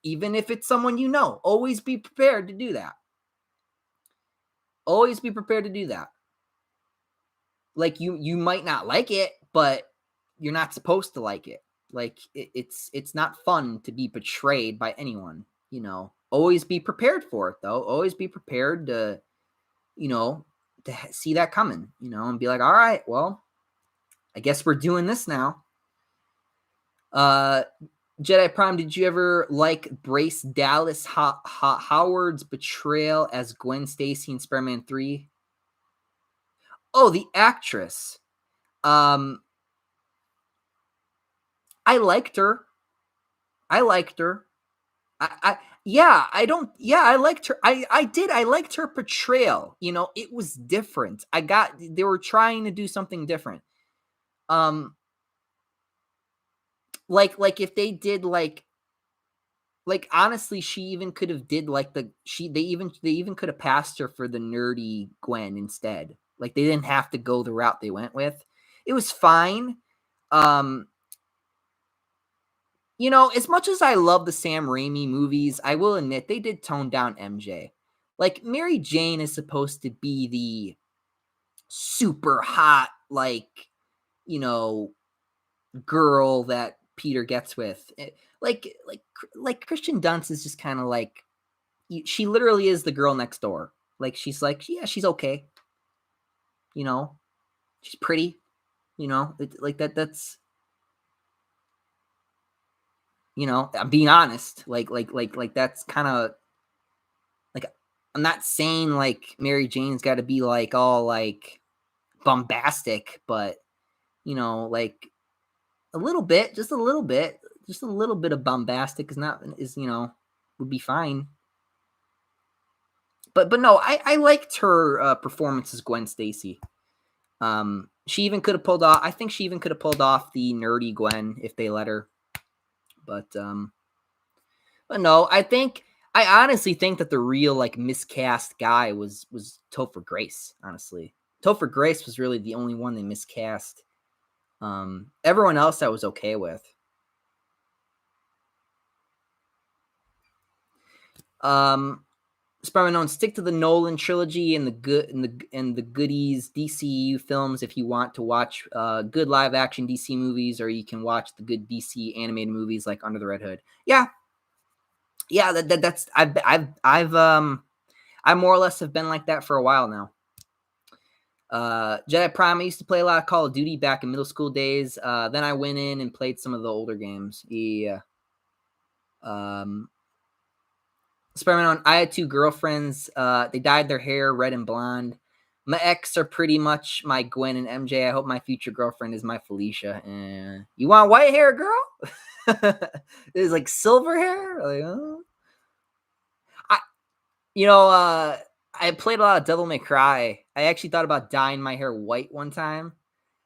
even if it's someone you know. Always be prepared to do that. Always be prepared to do that. Like you might not like it, but you're not supposed to like it. Like it's not fun to be betrayed by anyone, you know. Always be prepared for it though. Always be prepared to, you know, to see that coming, you know, and be like, all right, well, I guess we're doing this now. Jedi Prime, did you ever like Brace Dallas Howard's betrayal as Gwen Stacy in Spider-Man 3? Oh, the actress. I liked her. I liked her. I liked her. I did. I liked her portrayal. You know, it was different. They were trying to do something different. Like if they did like honestly, she even could have did like they even could have passed her for the nerdy Gwen instead. Like they didn't have to go the route they went with. It was fine. You know, as much as I love the Sam Raimi movies, I will admit they did tone down MJ. Like Mary Jane is supposed to be the super hot, like, you know, girl that Peter gets with. Like Kristen Dunst is just kind of like, she literally is the girl next door. Like she's like, yeah, she's okay. You know, she's pretty. You know, like that's, you know, I'm being honest. Like that's kind of like, I'm not saying like Mary Jane's got to be like all like bombastic, but you know, like a little bit, just a little bit of bombastic is you know, would be fine. But no, I liked her performance as Gwen Stacy. She even could have pulled off. I think she even could have pulled off the nerdy Gwen if they let her. But no, I honestly think that the real like miscast guy was Topher Grace. Honestly, Topher Grace was really the only one they miscast. Everyone else I was okay with. Spider-Man known, stick to the Nolan trilogy and the goodies DCU films if you want to watch good live action DC movies, or you can watch the good DC animated movies like Under the Red Hood. Yeah, that's I more or less have been like that for a while now. Jedi Prime, I used to play a lot of Call of Duty back in middle school days. Then I went in and played some of the older games. Yeah. Spider-Man, I had two girlfriends. They dyed their hair red and blonde. My ex are pretty much my Gwen and MJ. I hope my future girlfriend is my Felicia. You want white hair, girl? It's like silver hair. Like, oh. I played a lot of Devil May Cry. I actually thought about dyeing my hair white one time.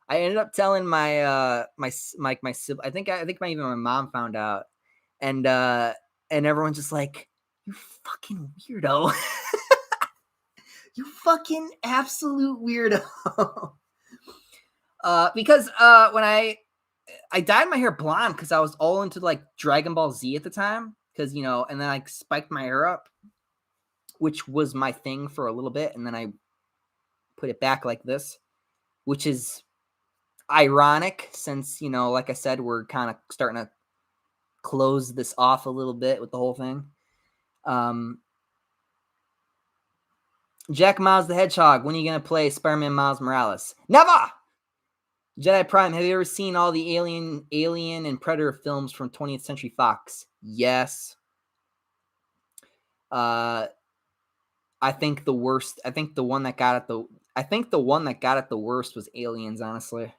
I ended up telling my my sibling. I think even my mom found out, and everyone's just like, "You fucking weirdo." You fucking absolute weirdo. Because when I dyed my hair blonde because I was all into like Dragon Ball Z at the time, because you know, and then I spiked my hair up, which was my thing for a little bit, and then I put it back like this, which is ironic since, you know, like I said, we're kind of starting to close this off a little bit with the whole thing. Jack Miles the Hedgehog, when are you going to play Spider-Man Miles Morales? Never! Jedi Prime, have you ever seen all the Alien and Predator films from 20th Century Fox? Yes. I think the worst, I think the one that got it the worst was Aliens, honestly.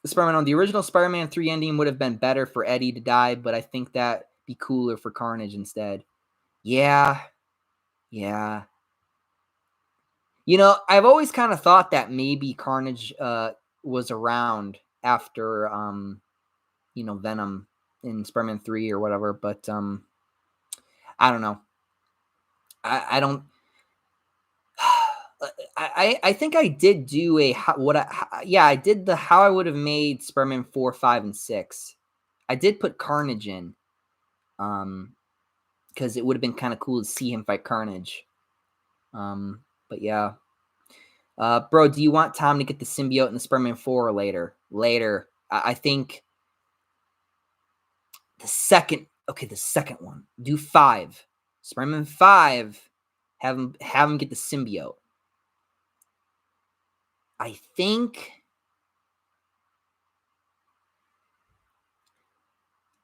Spider-Man, the original Spider-Man 3 ending would have been better for Eddie to die, but I think that'd be cooler for Carnage instead. Yeah. I've always kind of thought that maybe Carnage was around after Venom in Spider-Man 3 or whatever, but I don't know. I don't. I think I did do I did the how I would have made Spider-Man 4, 5, and 6. I did put Carnage in, because it would have been kind of cool to see him fight Carnage. But yeah. Bro, do you want Tom to get the symbiote in the Spider-Man 4 or later? Later. I think the second one. Do 5. Spider-Man 5, have him get the symbiote. I think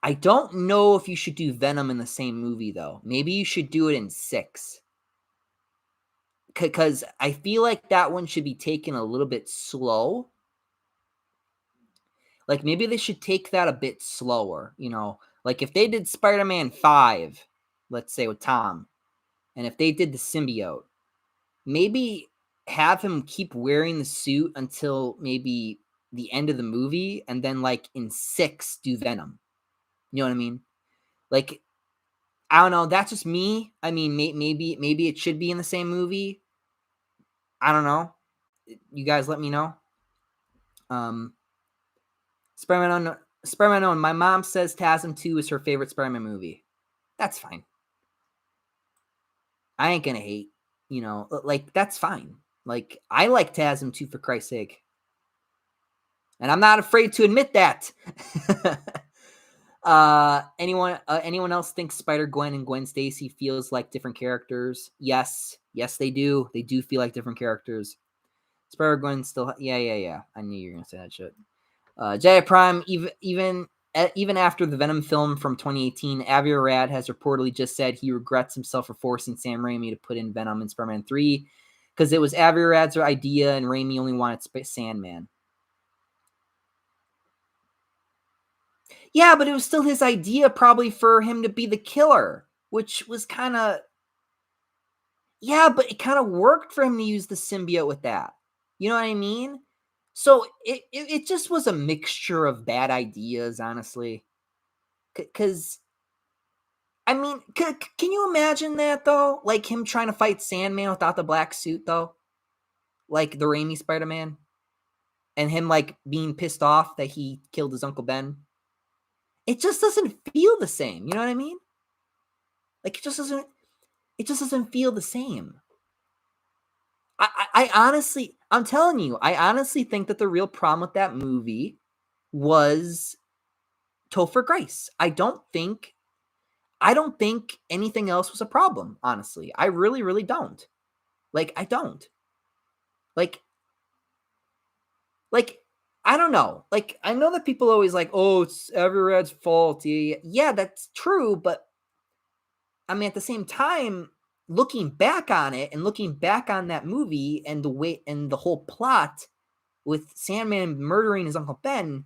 I don't know if you should do Venom in the same movie though. Maybe you should do it in 6. Because I feel like that one should be taken a little bit slow. Like maybe they should take that a bit slower, Like if they did Spider-Man 5, let's say with Tom, and if they did the symbiote, maybe have him keep wearing the suit until maybe the end of the movie, and then like in 6 do Venom. You know what I mean? Like, I don't know. That's just me. I mean, maybe it should be in the same movie. I don't know. You guys let me know. Spider-Man Unknown. My mom says TASM 2 is her favorite Spider-Man movie. That's fine. I ain't gonna hate. Like that's fine. Like I like TASM 2 for Christ's sake. And I'm not afraid to admit that. Anyone else thinks Spider-Gwen and Gwen Stacy feels like different characters? Yes, they do. They do feel like different characters. Spider-Gwen still, yeah. I knew you were gonna say that shit. Jaya Prime, even after the Venom film from 2018, Avi Arad has reportedly just said he regrets himself for forcing Sam Raimi to put in Venom in Spider-Man 3 because it was Avi Arad's idea and Raimi only wanted Sandman. Yeah, but it was still his idea probably for him to be the killer, which was kind of... Yeah, but it kind of worked for him to use the symbiote with that. You know what I mean? So it just was a mixture of bad ideas, honestly. Because, I mean, can you imagine that, though? Like him trying to fight Sandman without the black suit, though? Like the Raimi Spider-Man? And him, like, being pissed off that he killed his Uncle Ben? It just doesn't feel the same. You know what I mean? Like, it just doesn't feel the same. I honestly, I'm telling you, I honestly think that the real problem with that movie was Topher Grace. I don't think anything else was a problem, honestly. I really, really don't. Like, I don't. Like, I don't know. Like, I know that people always like, oh, it's Everett's fault. Yeah, that's true. But I mean, at the same time, looking back on it and looking back on that movie and the way and the whole plot with Sandman murdering his Uncle Ben,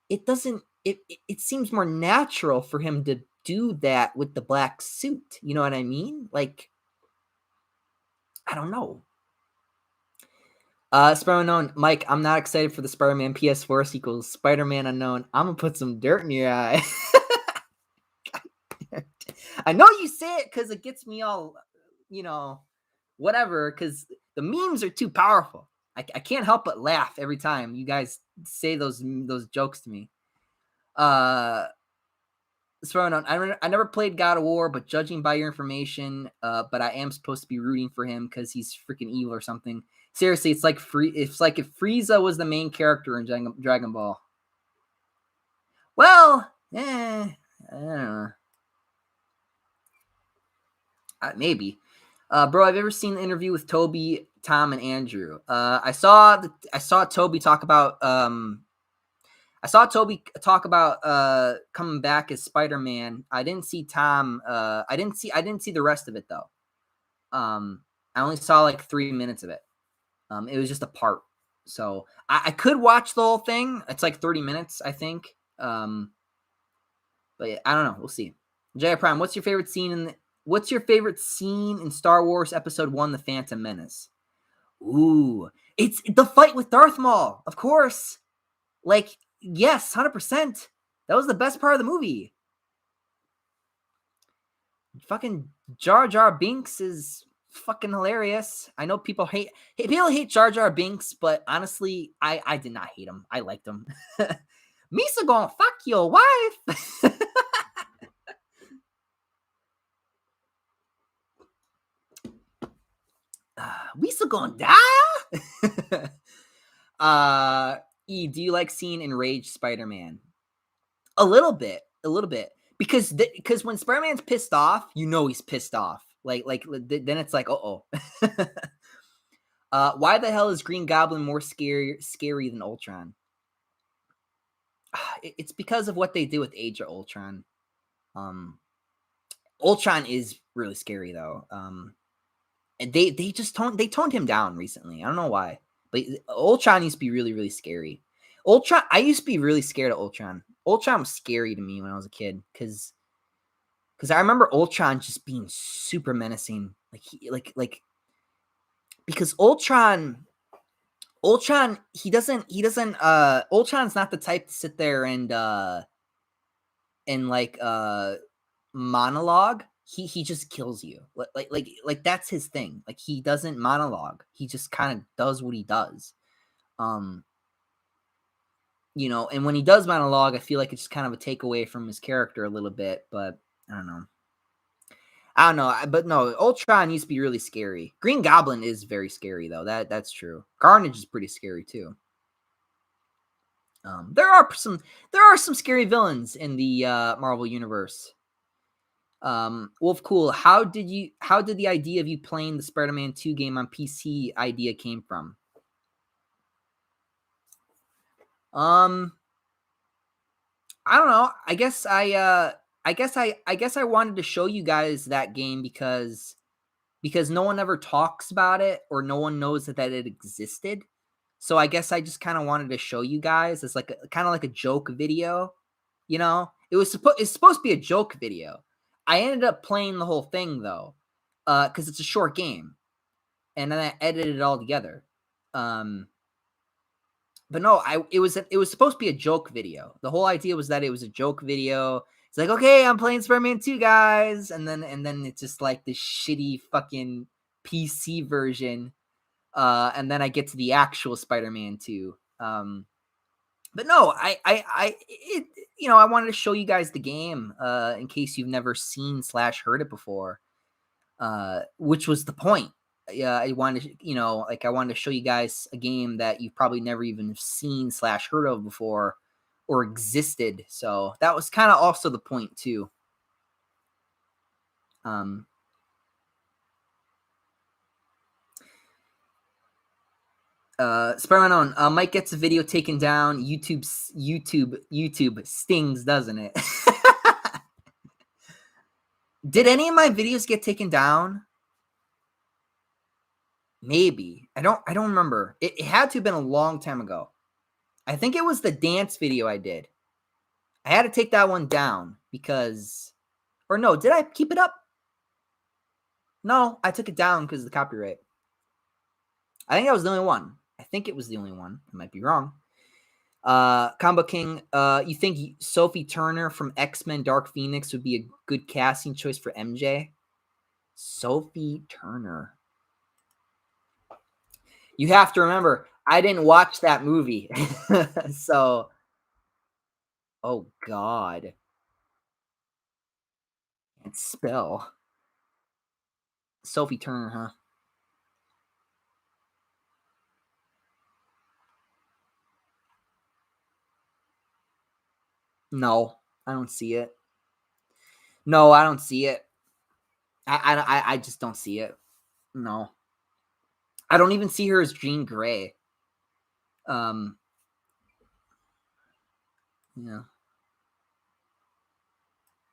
it doesn't. It seems more natural for him to do that with the black suit. You know what I mean? Like, I don't know. Spider-Man Unknown. Mike, I'm not excited for the Spider-Man PS4 sequels. Spider-Man Unknown. I'm gonna put some dirt in your eye. I know you say it because it gets me all, whatever, because the memes are too powerful. I can't help but laugh every time you guys say those jokes to me. I never played God of War, but judging by your information, but I am supposed to be rooting for him because he's freaking evil or something. Seriously, it's like if Frieza was the main character in Dragon Ball. Well, I don't know. Maybe. Bro, I've ever seen the interview with Toby, Tom, and Andrew. I saw Toby talk about coming back as Spider-Man. I didn't see Tom. I didn't see the rest of it though. I only saw like 3 minutes of it. It was just a part. So I could watch the whole thing. It's like 30 minutes, I think. But yeah, I don't know. We'll see. Jay Prime, what's your favorite scene in Star Wars Episode 1, The Phantom Menace? Ooh, it's the fight with Darth Maul, of course. Like, yes, 100%. That was the best part of the movie. Fucking Jar Jar Binks is fucking hilarious. I know people hate Jar Jar Binks, but honestly, I did not hate him. I liked him. Misa gonna fuck your wife. Misa gonna die. Do you like seeing enraged Spider-Man? A little bit. Because when Spider-Man's pissed off, you know he's pissed off. Then it's like, uh-oh. Why the hell is Green Goblin more scary than Ultron? It's because of what they do with Age of Ultron. Ultron is really scary though. And they toned him down recently. I don't know why, but Ultron used to be really, really scary. I used to be really scared of Ultron. Ultron was scary to me when I was a kid because I remember Ultron just being super menacing. Because Ultron's not the type to sit there and monologue. He just kills you. Like that's his thing. Like he doesn't monologue. He just kind of does what he does. And when he does monologue, I feel like it's just kind of a takeaway from his character a little bit, but I don't know. But no, Ultron used to be really scary. Green Goblin is very scary though. That's true. Carnage is pretty scary too. There are some scary villains in the Marvel universe. Wolf Cool, how did the idea of you playing the Spider-Man 2 game on PC idea came from? I don't know. I guess I wanted to show you guys that game because no one ever talks about it or no one knows that it existed. So I guess I just kind of wanted to show you guys as kind of like a joke video. It's supposed to be a joke video. I ended up playing the whole thing though, because it's a short game, and then I edited it all together. But no, it was supposed to be a joke video. The whole idea was that it was a joke video. It's like, okay, I'm playing Spider-Man 2, guys, and then it's just like this shitty fucking PC version, and then I get to the actual Spider-Man 2. But no, I wanted to show you guys the game, in case you've never seen / heard it before, which was the point. Yeah, I wanted to show you guys a game that you've probably never even seen / heard of before or existed. So that was kind of also the point too. Spider-Man on Mike gets a video taken down. YouTube stings, doesn't it? Did any of my videos get taken down? Maybe. I don't remember. It had to have been a long time ago. I think it was the dance video I did. I had to take that one down because, or no, did I keep it up? No, I took it down because of the copyright. I think that was the only one. I think it was the only one. I might be wrong. Combo King, you think Sophie Turner from X-Men Dark Phoenix would be a good casting choice for MJ? Sophie Turner. You have to remember, I didn't watch that movie. So, oh God. Can't spell. Sophie Turner, huh? No, I don't see it. No, I don't see it. I just don't see it. No. I don't even see her as Jean Grey. Yeah.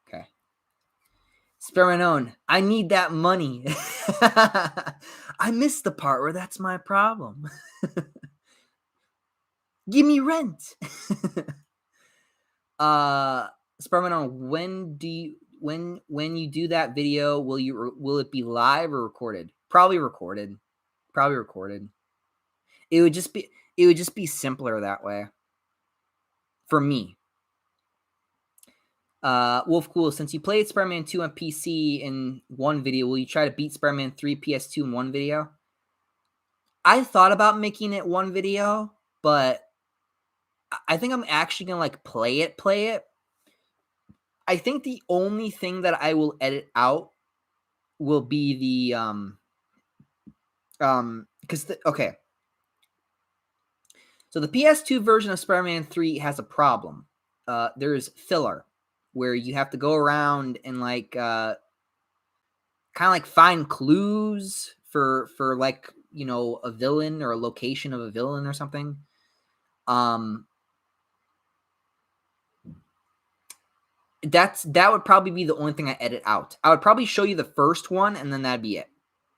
Okay. Spider-Man own. I need that money. I missed the part where that's my problem. Give me rent. Spider-Man on when you do that video, will it be live or recorded? Probably recorded. It would just be simpler that way for me. Wolf Cool, since you played Spider-Man 2 on PC in one video, will you try to beat Spider-Man 3 PS2 in one video? I thought about making it one video, but I think I'm actually gonna like play it. I think the only thing that I will edit out will be the okay. So the PS2 version of Spider-Man 3 has a problem. There's filler where you have to go around and like kind of like find clues for like, you know, a villain or a location of a villain or something. That would probably be the only thing I edit out. I would probably show you the first one and then that'd be it.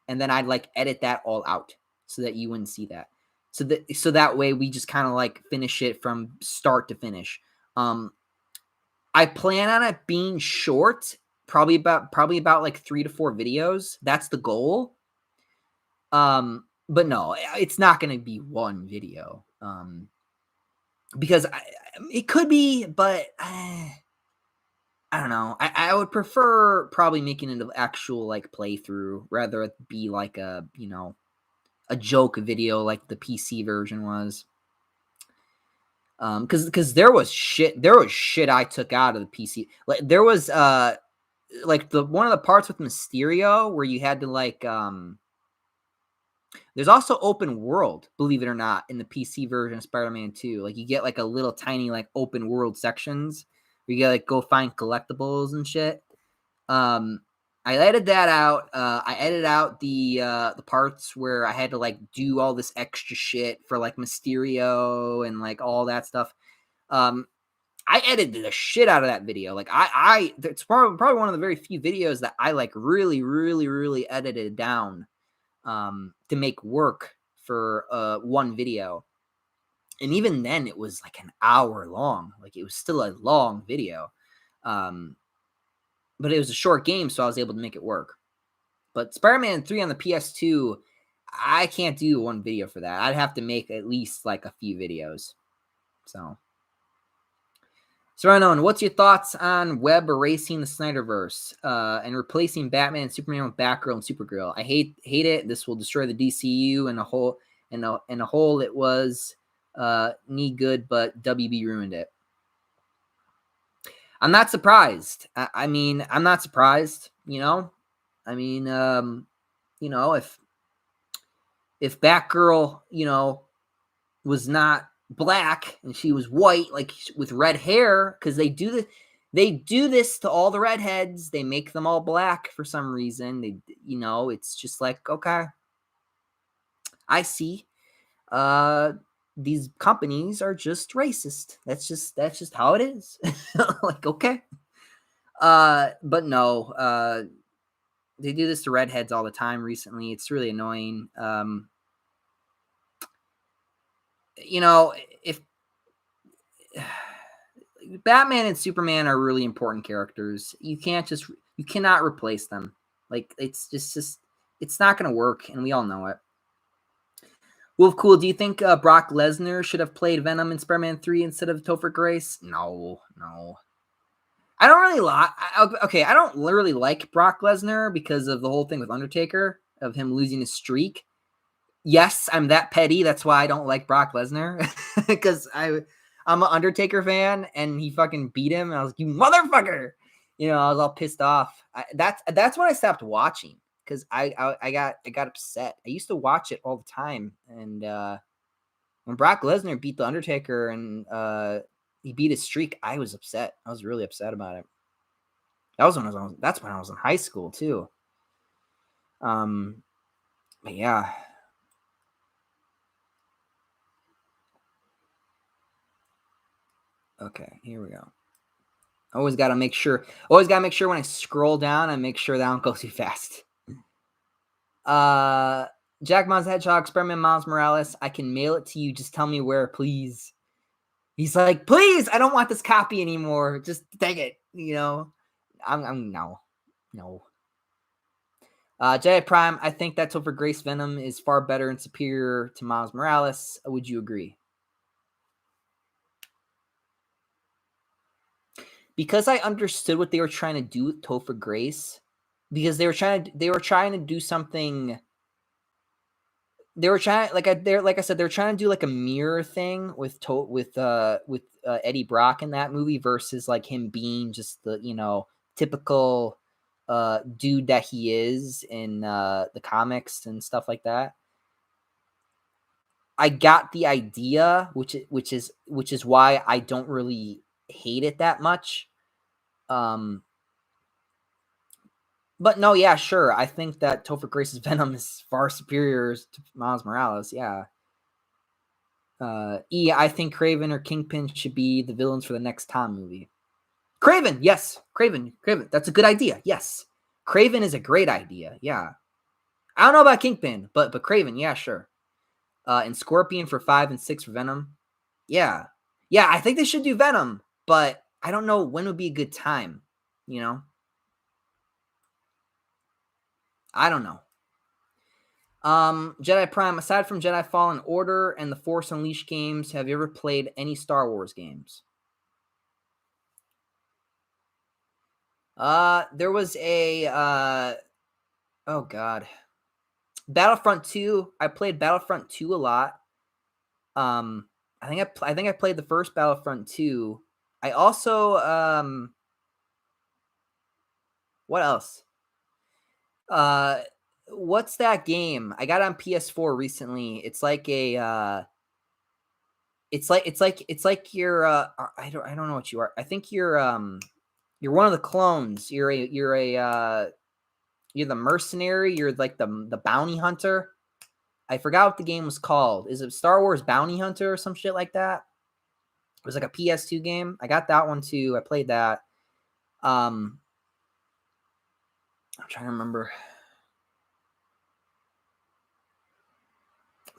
And then I'd like edit that all out so that you wouldn't see that. So that way we just kind of like finish it from start to finish. I plan on it being short, probably about like 3 to 4 videos. That's the goal. But no, it's not going to be one video. Because it could be, but I don't know. I would prefer probably making it an actual like playthrough rather it be like a, you know, a joke video like the PC version was. Because there was shit I took out of the PC. Like there was like the one of the parts with Mysterio where you had to like there's also open world, believe it or not, in the PC version of Spider-Man 2. Like you get like a little tiny like open world sections where you gotta like go find collectibles and shit. I edited that out. I edited out the parts where I had to like do all this extra shit for like Mysterio and like all that stuff. I edited the shit out of that video. Like it's probably one of the very few videos that I like really edited down to make work for one video. And even then it was like an hour long. Like it was still a long video. But it was a short game, so I was able to make it work. But Spider-Man 3 on the PS2, I can't do one video for that. I'd have to make at least like a few videos. So Unknown, what's your thoughts on Webb erasing the Snyderverse and replacing Batman and Superman with Batgirl and Supergirl? I hate it. This will destroy the DCU and a whole. It was knee good, but WB ruined it. I'm not surprised. I mean, I'm not surprised, you know? I mean, you know, if Batgirl, you know, was not black and she was white, like with red hair, because they do this to all the redheads. They make them all black for some reason. They, you know, it's just like, okay, I see. These companies are just racist. That's just how it is. Like, okay. But no, they do this to redheads all the time recently. It's really annoying. You know, if Batman and Superman are really important characters, you cannot replace them. Like, it's just it's not going to work, and we all know it. Wolf Cool, do you think Brock Lesnar should have played Venom in Spider-Man 3 instead of Topher Grace? No. I don't really I don't really like Brock Lesnar because of the whole thing with Undertaker, of him losing his streak. Yes, I'm that petty. That's why I don't like Brock Lesnar. Because I'm an Undertaker fan, and he fucking beat him, and I was like, you motherfucker! You know, I was all pissed off. That's when I stopped watching. Because I got upset. I used to watch it all the time, and when Brock Lesnar beat the Undertaker and he beat his streak, I was upset. I was really upset about it. That's when I was in high school too. But yeah. Okay, here we go. Always got to make sure when I scroll down, I make sure that I don't go too fast. Jack Miles the Hedgehog, Spider-Man Miles Morales. I can mail it to you. Just tell me where, please. He's like, please, I don't want this copy anymore. Just take it. I'm no. Jedi Prime, I think that Topher Grace Venom is far better and superior to Miles Morales. Would you agree? Because I understood what they were trying to do with Topher Grace, because they were trying to do something. They were trying, like I said, they're trying to do like a mirror thing with Eddie Brock in that movie versus like him being just the typical dude that he is in the comics and stuff like that. I got the idea, which is why I don't really hate it that much. But no, yeah, sure. I think that Topher Grace's Venom is far superior to Miles Morales. Yeah. I think Kraven or Kingpin should be the villains for the next Tom movie. Kraven, yes. Kraven. That's a good idea. Yes. Kraven is a great idea. Yeah. I don't know about Kingpin, but Kraven, yeah, sure. And Scorpion for 5 and 6 for Venom. Yeah. Yeah, I think they should do Venom, but I don't know when would be a good time, I don't know. Jedi Prime, aside from Jedi Fallen Order and the Force Unleashed games, have you ever played any Star Wars games? There was a oh god. Battlefront 2. I played Battlefront 2 a lot. I think I played the first Battlefront 2. I also what else? What's that game? I got on PS4 recently. It's like a it's like you're I don't know what you are. I think you're one of the clones. You're the mercenary, you're like the bounty hunter. I forgot what the game was called. Is it Star Wars Bounty Hunter or some shit like that? It was like a PS2 game. I got that one too. I played that. I'm trying to remember.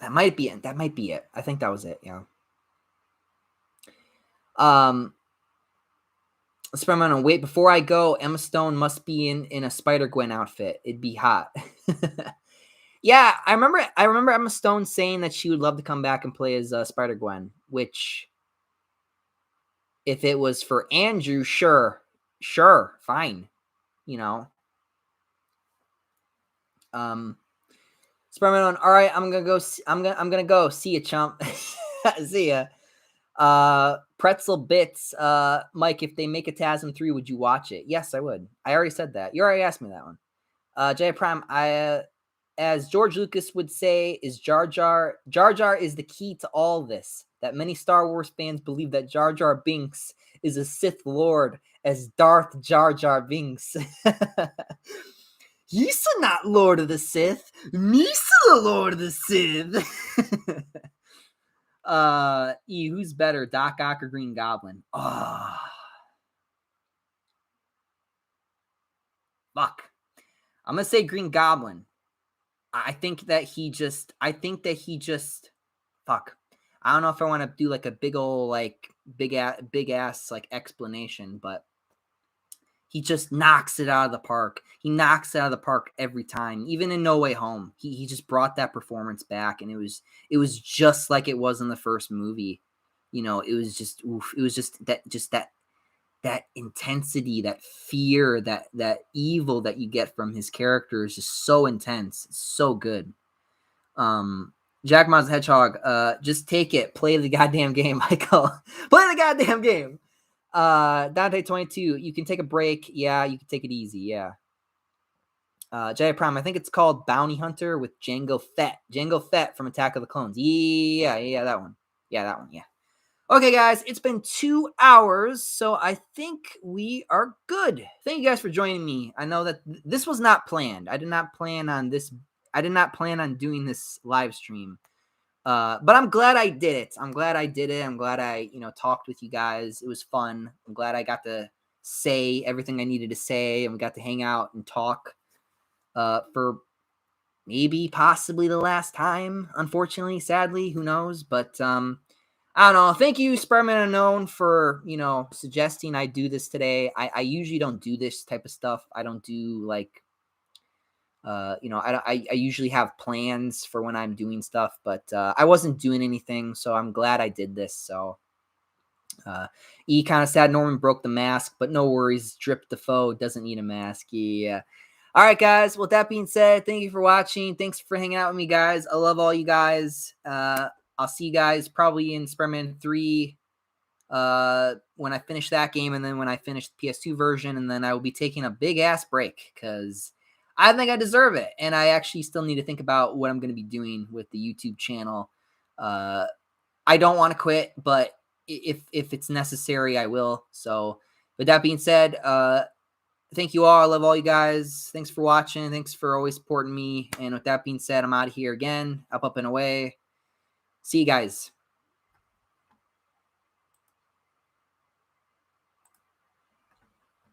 That might be it. I think that was it. Yeah. Spider-Man, wait, before I go, Emma Stone must be in a Spider-Gwen outfit. It'd be hot. Yeah, I remember Emma Stone saying that she would love to come back and play as Spider-Gwen, which if it was for Andrew, sure, fine. Spider-Man, all right, I'm gonna go. I'm gonna go. See you, chump. See ya. Pretzel Bits. Mike, if they make a TASM 3, would you watch it? Yes, I would. I already said that. You already asked me that one. J Prime, as George Lucas would say, is Jar Jar is the key to all this. That many Star Wars fans believe that Jar Jar Binks is a Sith Lord as Darth Jar Jar Binks. He's not Lord of the Sith. Me's the Lord of the Sith. Who's better, Doc Ock or Green Goblin? Oh, fuck. I'm gonna say Green Goblin. I think that he just. Fuck. I don't know if I want to do like a big old like big ass like explanation, but he just knocks it out of the park. He knocks it out of the park every time. Even in No Way Home, he just brought that performance back, and it was just like it was in the first movie. It was just oof. It was just that intensity, that fear, that evil that you get from his character is just so intense. It's so good. Jack Moss Hedgehog, just take it. Play the goddamn game, Michael. Play the goddamn game. Dante 22, you can take a break. Yeah, you can take it easy. Yeah. Jay Prime, I think it's called Bounty Hunter with Jango Fett. Jango Fett from Attack of the Clones. Yeah, that one. Yeah. Okay, guys, it's been 2 hours, so I think we are good. Thank you guys for joining me. I know that this was not planned. I did not plan on this. I did not plan on doing this live stream. But I'm glad I did it. I'm glad I talked with you guys. It was fun. I'm glad I got to say everything I needed to say, and we got to hang out and talk for maybe possibly the last time, unfortunately, sadly, who knows. But I don't know. Thank you, Spider-Man Unknown, for suggesting I do this today. I usually don't do this type of stuff. I don't do like I usually have plans for when I'm doing stuff, but I wasn't doing anything, so I'm glad I did this. So kind of sad Norman broke the mask, but no worries. Drip the foe doesn't need a mask. Yeah. All right, guys. With that being said, thank you for watching. Thanks for hanging out with me, guys. I love all you guys. I'll see you guys probably in Spider-Man 3 when I finish that game, and then when I finish the PS2 version, and then I will be taking a big ass break because I think I deserve it, and I actually still need to think about what I'm going to be doing with the YouTube channel. I don't want to quit, but if it's necessary, I will. So, with that being said, thank you all. I love all you guys. Thanks for watching. Thanks for always supporting me. And with that being said, I'm out of here again. Up and away. See you guys.